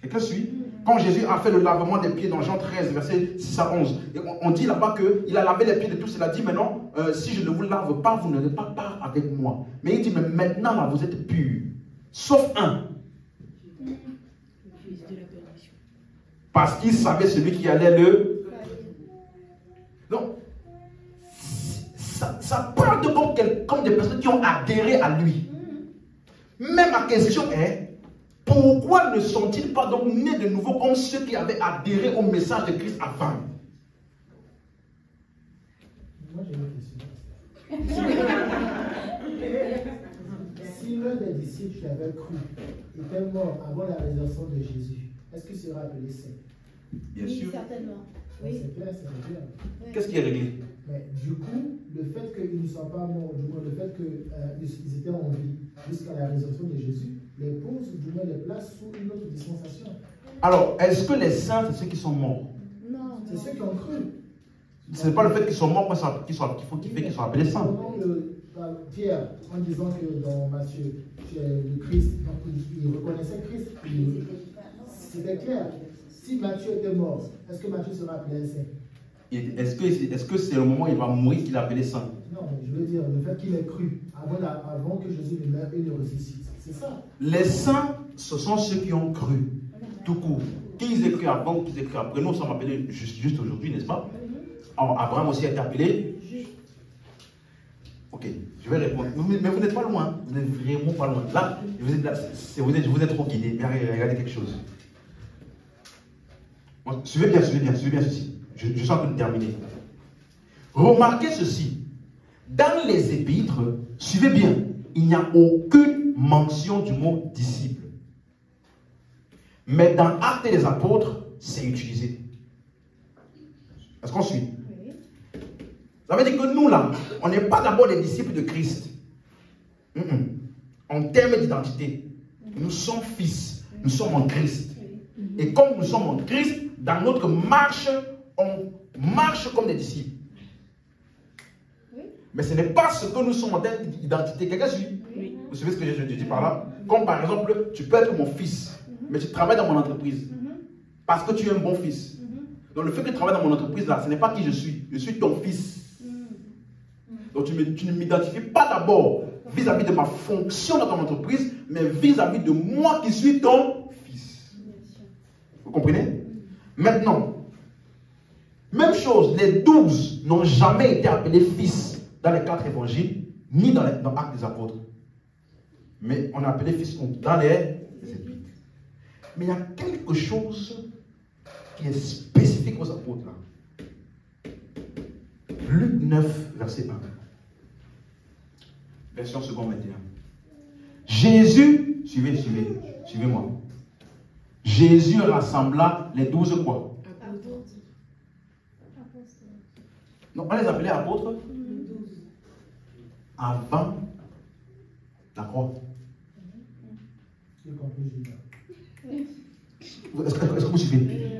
Quelqu'un suit? Quand Jésus a fait le lavement des pieds dans Jean 13, verset 6 à 11, et on dit là-bas qu'il a lavé les pieds de tous. Il a dit maintenant, si je ne vous lave pas, vous n'aurez pas part avec moi. Mais il dit, mais maintenant là, vous êtes purs. Sauf un. Parce qu'il savait celui qui allait le... Donc, ça parle de comme des personnes qui ont adhéré à lui. Mais ma question est, pourquoi ne sont-ils pas donc nés de nouveau comme ceux qui avaient adhéré au message de Christ avant? Moi, j'ai une question. Si l'un des disciples qui avait cru était mort avant la résurrection de Jésus, est-ce qu'il sera appelé saint? Bien Oui, sûr. certainement. Oui. Oui. C'est clair, c'est clair. Qu'est-ce qui est réglé? Mais du coup, le fait qu'ils ne soient pas morts, du moins le fait qu'ils étaient en vie jusqu'à la résurrection de Jésus, les pose, du moins les place sous une autre dispensation. Alors, est-ce que les saints, c'est ceux qui sont morts? Non. C'est ceux qui ont cru. Ce n'est pas le fait qu'ils sont morts qu'il faut qu'ils soient appelés saints. Pierre, en disant que dans Matthieu, tu es le Christ, donc il reconnaissait Christ, c'était clair. Si Matthieu était mort, est-ce que Matthieu sera appelé saint? Est-ce que c'est au moment où il va mourir qu'il est appelé saint? Non, mais je veux dire, le fait qu'il ait cru avant que Jésus ne meure et ne ressuscite, c'est ça. Les saints, ce sont ceux qui ont cru, tout court. Qu'ils aient cru avant ou qu'ils aient cru après, nous sommes appelés juste aujourd'hui, n'est-ce pas? Alors, Abraham aussi a été appelé. Ok, je vais répondre. Mais vous n'êtes pas loin, vous n'êtes vraiment pas loin. Là, vous êtes trop guidé. Mais regardez quelque chose. Suivez bien ceci. Je suis en train de terminer. Remarquez ceci. Dans les épîtres, suivez bien, il n'y a aucune mention du mot disciple. Mais dans Actes des Apôtres, c'est utilisé. Est-ce qu'on suit? Oui. Ça veut dire que nous, là, on n'est pas d'abord les disciples de Christ. En termes d'identité, nous sommes fils, nous sommes en Christ. Et comme nous sommes en Christ, dans notre marche, on marche comme des disciples. Oui. Mais ce n'est pas ce que nous sommes en termes d'identité. Quelqu'un suit? Oui. Vous savez ce que je dis par là? Comme par exemple, tu peux être mon fils, mais tu travailles dans mon entreprise. Parce que tu es un bon fils. Donc le fait que tu travailles dans mon entreprise, là, ce n'est pas qui je suis ton fils. Donc tu ne m'identifies pas d'abord vis-à-vis de ma fonction dans ton entreprise, mais vis-à-vis de moi qui suis ton fils. Vous comprenez? Maintenant, même chose, les 12 n'ont jamais été appelés fils dans les 4 évangiles, ni dans l'Acte des Apôtres. Mais on a appelé fils dans les épîtres. Mais il y a quelque chose qui est spécifique aux apôtres là. Luc 9, verset 1. Version seconde 21. Jésus, suivez-moi. Jésus rassembla les 12 quoi? Non, on les appelait apôtres avant la croix. Est-ce que vous suivez?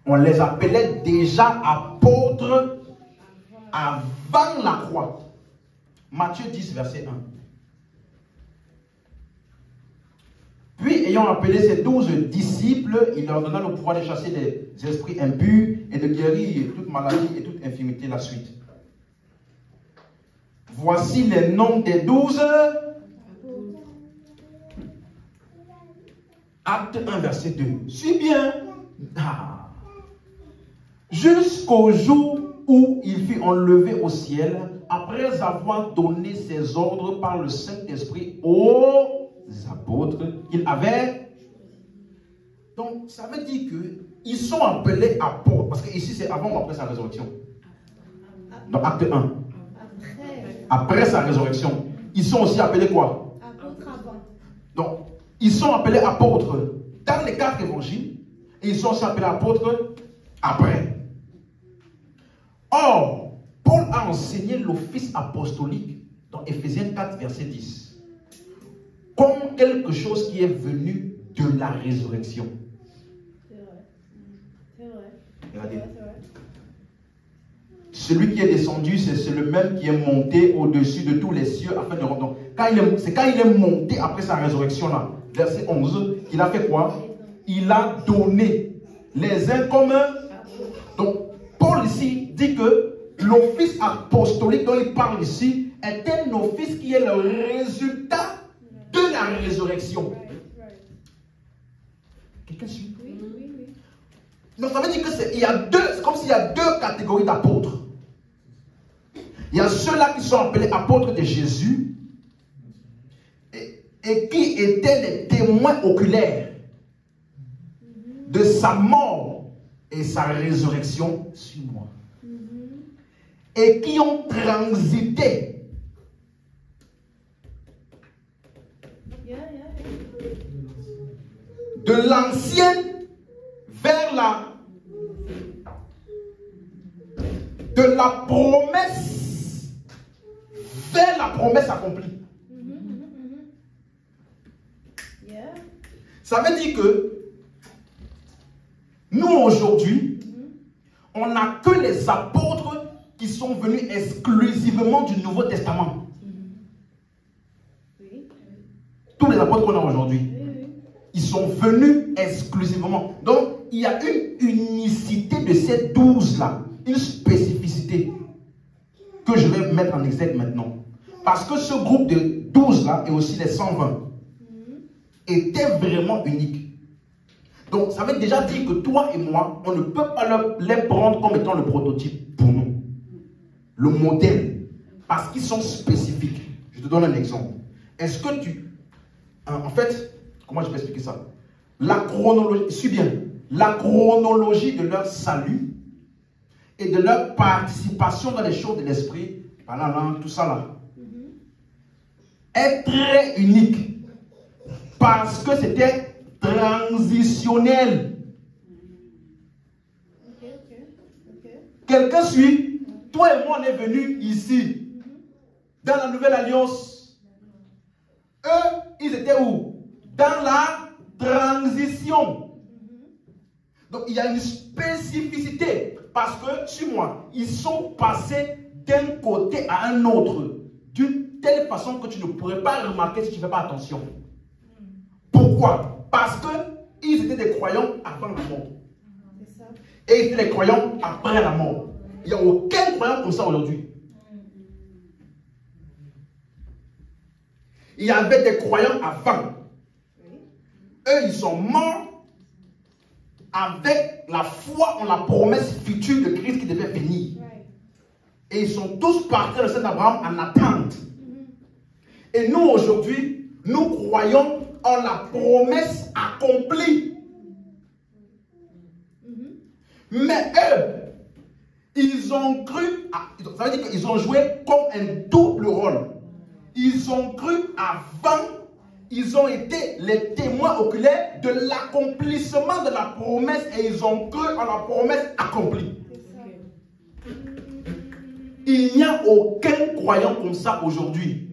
On les appelait déjà apôtres avant la croix. Matthieu 10, verset 1. Puis, ayant appelé ses 12 disciples, il leur donna le pouvoir de chasser les esprits impurs et de guérir toute maladie et toute infirmité. La suite. Voici les noms des 12. Acte 1, verset 2. Suis bien. Jusqu'au jour où il fut enlevé au ciel, après avoir donné ses ordres par le Saint-Esprit aux apôtres qu'il avait. Donc, ça veut dire qu'ils sont appelés apôtres, parce que ici c'est avant ou après sa résurrection. Dans Acte 1. Après sa résurrection. Ils sont aussi appelés quoi? Apôtres avant. Donc, ils sont appelés apôtres dans les 4 évangiles, et ils sont aussi appelés apôtres après. Or, Paul a enseigné l'office apostolique dans Éphésiens 4, verset 10, comme quelque chose qui est venu de la résurrection. C'est vrai. C'est vrai. Regardez. celui qui est descendu, c'est le même qui est monté au-dessus de tous les cieux afin de rendre. C'est quand il est monté après sa résurrection là, verset 11, qu'il a fait quoi? Il a donné les uns comme un. Donc, Paul ici dit que l'office apostolique dont il parle ici est un office qui est le résultat de la résurrection. Quelqu'un suit? Donc ça veut dire que c'est comme s'il y a deux catégories d'apôtres. Il y a ceux-là qui sont appelés apôtres de Jésus et qui étaient les témoins oculaires de sa mort et sa résurrection sur moi. Et qui ont transité de l'ancienne vers de la promesse vers la promesse accomplie. Ça veut dire que nous aujourd'hui, on n'a que les apôtres qui sont venus exclusivement du Nouveau Testament. Tous les apôtres qu'on a aujourd'hui, ils sont venus exclusivement. Donc, il y a une unicité de ces 12-là, une spécificité que je vais mettre en exergue maintenant. Parce que ce groupe de 12-là et aussi les 120 étaient vraiment uniques. Donc, ça veut déjà dire que toi et moi, on ne peut pas les prendre comme étant le prototype pour nous. Le modèle. Parce qu'ils sont spécifiques. Je te donne un exemple. Est-ce que tu... En fait, comment je peux expliquer ça? La chronologie, suis bien, la chronologie de leur salut et de leur participation dans les choses de l'esprit, tout ça là, est très unique. Parce que c'était transitionnel. Quelqu'un suit? Toi et moi, on est venus ici, dans la Nouvelle Alliance. Eux, ils étaient où? Dans la transition. Donc, il y a une spécificité. Parce que, sur moi, ils sont passés d'un côté à un autre, d'une telle façon que tu ne pourrais pas remarquer si tu ne fais pas attention. Pourquoi? Parce qu'ils étaient des croyants avant la mort. Et ils étaient des croyants après la mort. Il n'y a aucun croyant comme ça aujourd'hui. Il y avait des croyants avant. Eux, ils sont morts avec la foi en la promesse future de Christ qui devait venir. Et ils sont tous partis de Saint-Abraham en attente. Et nous, aujourd'hui, nous croyons en la promesse accomplie. Mais eux, ils ont cru, ça veut dire qu'ils ont joué comme un double rôle. Ils ont cru avant, ils ont été les témoins oculaires de l'accomplissement de la promesse et ils ont cru en la promesse accomplie. Il n'y a aucun croyant comme ça aujourd'hui.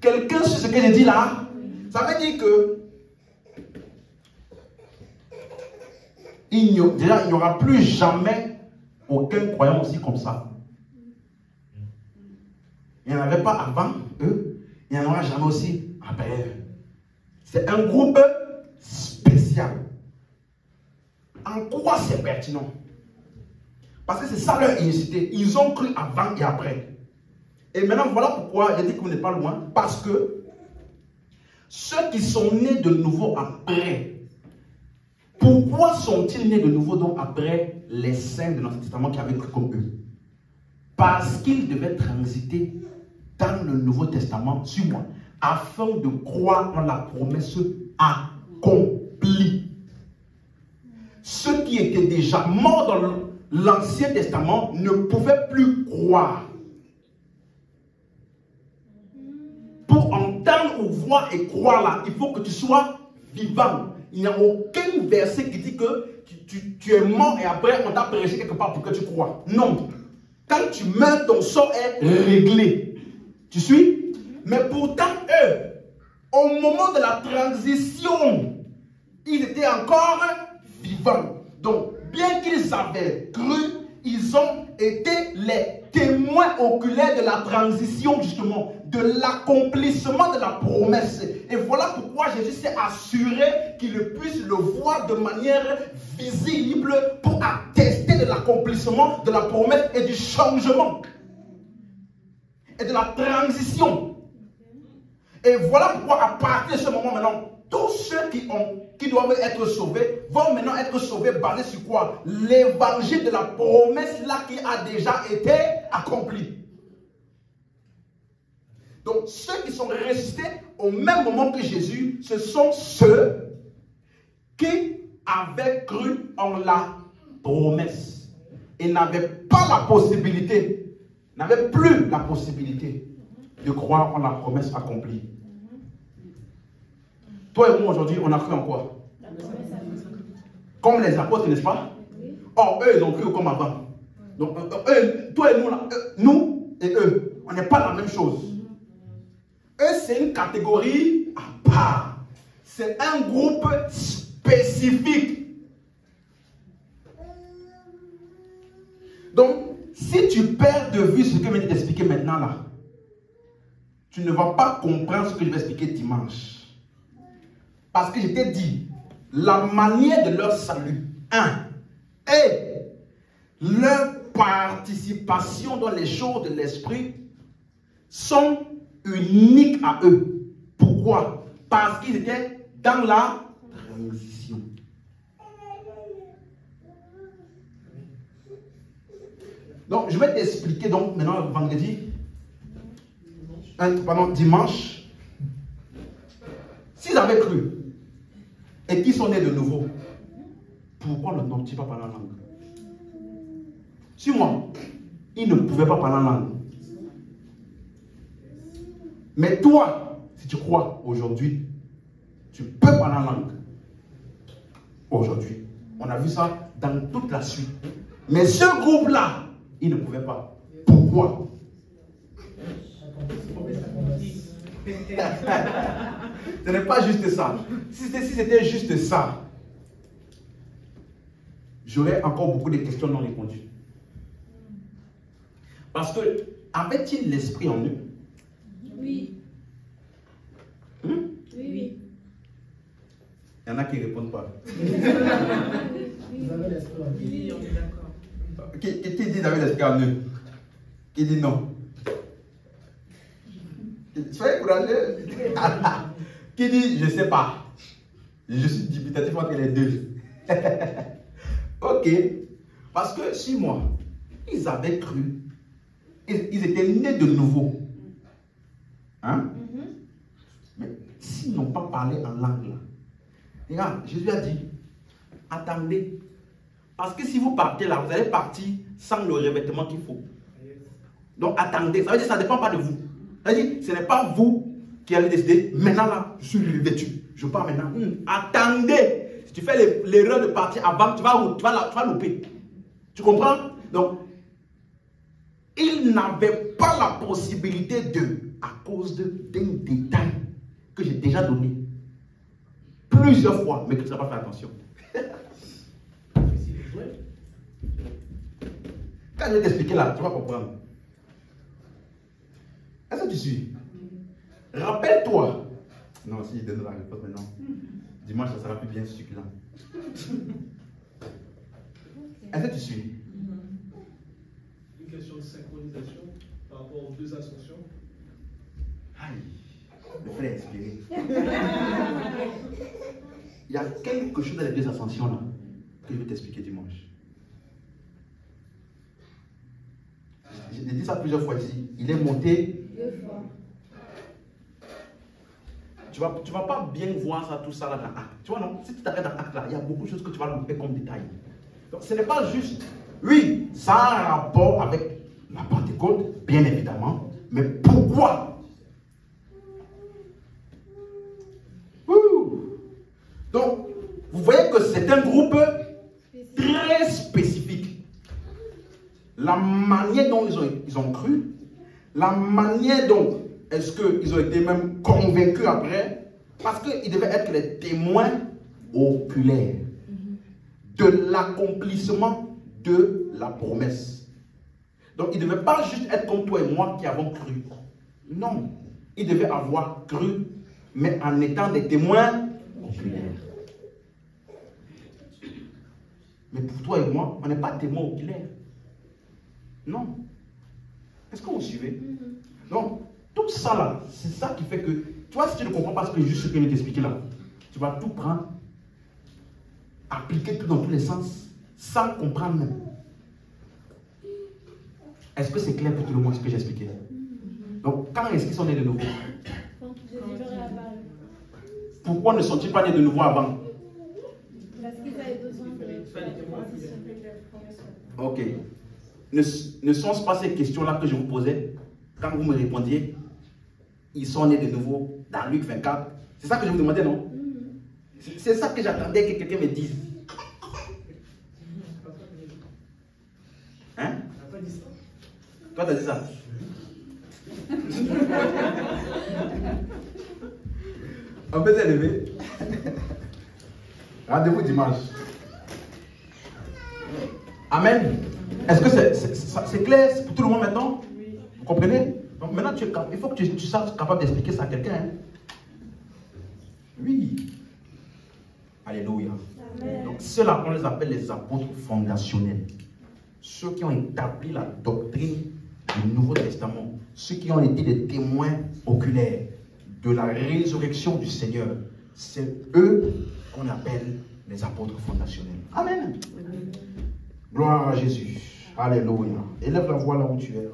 Quelqu'un sur ce que j'ai dit là, ça veut dire que il n'y aura plus jamais aucun croyant aussi comme ça. Il n'y en avait pas avant eux, il n'y en aura jamais aussi après eux. C'est un groupe spécial. En quoi c'est pertinent? Parce que c'est ça leur unicité. Ils ont cru avant et après. Et maintenant, voilà pourquoi j'ai dit qu'on n'est pas loin. Parce que ceux qui sont nés de nouveau après, pourquoi sont-ils nés de nouveau donc après les saints de l'Ancien Testament qui avaient cru comme eux? Parce qu'ils devaient transiter dans le Nouveau Testament, sur moi, afin de croire en la promesse accomplie. Ceux qui étaient déjà morts dans l'Ancien Testament ne pouvaient plus croire. Pour entendre ou voir et croire là, il faut que tu sois vivant. Il n'y a aucun verset qui dit que tu es mort et après on t'a prêché quelque part pour que tu crois. Non. Quand tu meurs, ton sort est réglé. Tu suis? Mais pourtant, eux, au moment de la transition, ils étaient encore vivants. Donc, bien qu'ils avaient cru, ils ont été les témoins oculaires de la transition, justement, de l'accomplissement de la promesse. Et voilà pourquoi Jésus s'est assuré qu'ils puissent le voir de manière visible pour attester de l'accomplissement de la promesse et du changement et de la transition. Et voilà pourquoi à partir de ce moment maintenant, tous ceux qui doivent être sauvés vont maintenant être sauvés basés sur quoi? L'évangile de la promesse là qui a déjà été accompli. Donc ceux qui sont ressuscités au même moment que Jésus, ce sont ceux qui avaient cru en la promesse et n'avaient pas la possibilité, n'avaient plus la possibilité de croire en la promesse accomplie. Toi et moi aujourd'hui, on a cru en quoi? Comme les apôtres, n'est-ce pas? Or, eux, ils ont cru comme avant. Donc, eux, toi et nous, là, nous et eux, on n'est pas la même chose. Eux, c'est une catégorie à part. C'est un groupe spécifique. Donc, si tu perds de vue ce que je viens de t'expliquer maintenant là, tu ne vas pas comprendre ce que je vais expliquer dimanche. Parce que je t'ai dit, la manière de leur salut, et leur participation dans les choses de l'esprit sont uniques à eux. Pourquoi? Parce qu'ils étaient dans la transition. Donc, je vais t'expliquer donc maintenant vendredi, dimanche, s'ils avaient cru et qu'ils sont nés de nouveau, pourquoi n'ont-ils pas parlé en langue? Suis-moi, ils ne pouvaient pas parler en langue. Mais toi, si tu crois aujourd'hui, tu peux parler en langue. Aujourd'hui. On a vu ça dans toute la suite. Mais ce groupe-là, ils ne pouvaient pas. Pourquoi? Ce n'est pas juste ça. Si c'était juste ça, j'aurais encore beaucoup de questions non répondues. Parce que, avait-il l'esprit en eux? Oui. Oui. Il y en a qui ne répondent pas. Vous avez l'esprit en vous. Oui, on est d'accord. Qui dit qu'ils avaient l'esprit en eux? Qui dit non? Soyez courageux. Qui dit je ne sais pas? Je suis dubitatif entre les deux. Ok. Parce que si moi, ils avaient cru, ils étaient nés de nouveau. Hein? Mais s'ils n'ont pas parlé en langue là, regarde, Jésus a dit, attendez. Parce que si vous partez là, vous allez partir sans le revêtement qu'il faut. Donc attendez, ça veut dire que ça ne dépend pas de vous. Ça veut dire que ce n'est pas vous qui allez décider, maintenant là, je suis revêtu, je pars maintenant. Attendez, si tu fais l'erreur de partir avant, tu vas louper. Tu comprends? Donc, ils n'avaient pas la possibilité à cause d'un détail que j'ai déjà donné plusieurs fois, mais que tu n'as pas fait attention. Quand je vais t'expliquer là, tu vas comprendre. Est-ce que tu suis? Rappelle-toi. Non, si je donne la réponse maintenant, dimanche, ça sera plus bien succulent. Est-ce que tu suis? Une question de synchronisation par rapport aux deux ascensions. Aïe, le frère est inspiré. Il y a quelque chose dans les deux ascensions là que je vais t'expliquer dimanche. J'ai dit ça plusieurs fois ici. Il est monté 2 fois. Tu vas pas bien voir ça, tout ça là dans l'acte. Tu vois, non? Si tu t'arrêtes dans l'acte là, il y a beaucoup de choses que tu vas louper comme détail. Donc ce n'est pas juste. Oui, ça a un rapport avec la Pentecôte, bien évidemment. Mais pourquoi? Donc, vous voyez que c'est un groupe très spécifique. La manière dont ils ont cru, la manière dont est-ce qu'ils ont été même convaincus après, parce qu'ils devaient être les témoins oculaires de l'accomplissement de la promesse. Donc, il ne devait pas juste être comme toi et moi qui avons cru. Non. Il devait avoir cru, mais en étant des témoins oculaires. Mais pour toi et moi, on n'est pas témoins oculaires. Non. Est-ce que vous suivez? Donc, tout ça là, c'est ça qui fait que, toi, si tu ne comprends pas juste ce que je viens de t'expliquer là, tu vas tout prendre, appliquer tout dans tous les sens, sans comprendre même. Est-ce que c'est clair pour tout le monde ce que j'ai expliqué? Donc, quand est-ce qu'ils sont nés de nouveau? Pourquoi ne sont-ils pas nés de nouveau avant? Parce qu'ils avaient besoin de Ok. Ne sont-ce pas ces questions-là que je vous posais? Quand vous me répondiez, ils sont nés de nouveau dans Luc 24. C'est ça que je vous demandais, non? C'est ça que j'attendais que quelqu'un me dise. Hein? Toi, t'as dit ça? On peut s'élever. Rendez-vous dimanche. Amen. Est-ce que c'est clair pour tout le monde maintenant? Vous comprenez? Donc maintenant, il faut que tu sois capable d'expliquer ça à quelqu'un. Hein? Oui. Alléluia. Donc ceux-là, on les appelle les apôtres fondationnels. Ceux qui ont établi la doctrine du Nouveau Testament. Ceux qui ont été des témoins oculaires de la résurrection du Seigneur. C'est eux qu'on appelle les apôtres fondationnels. Amen. Gloire à Jésus. Alléluia. Élève la voix là où tu es.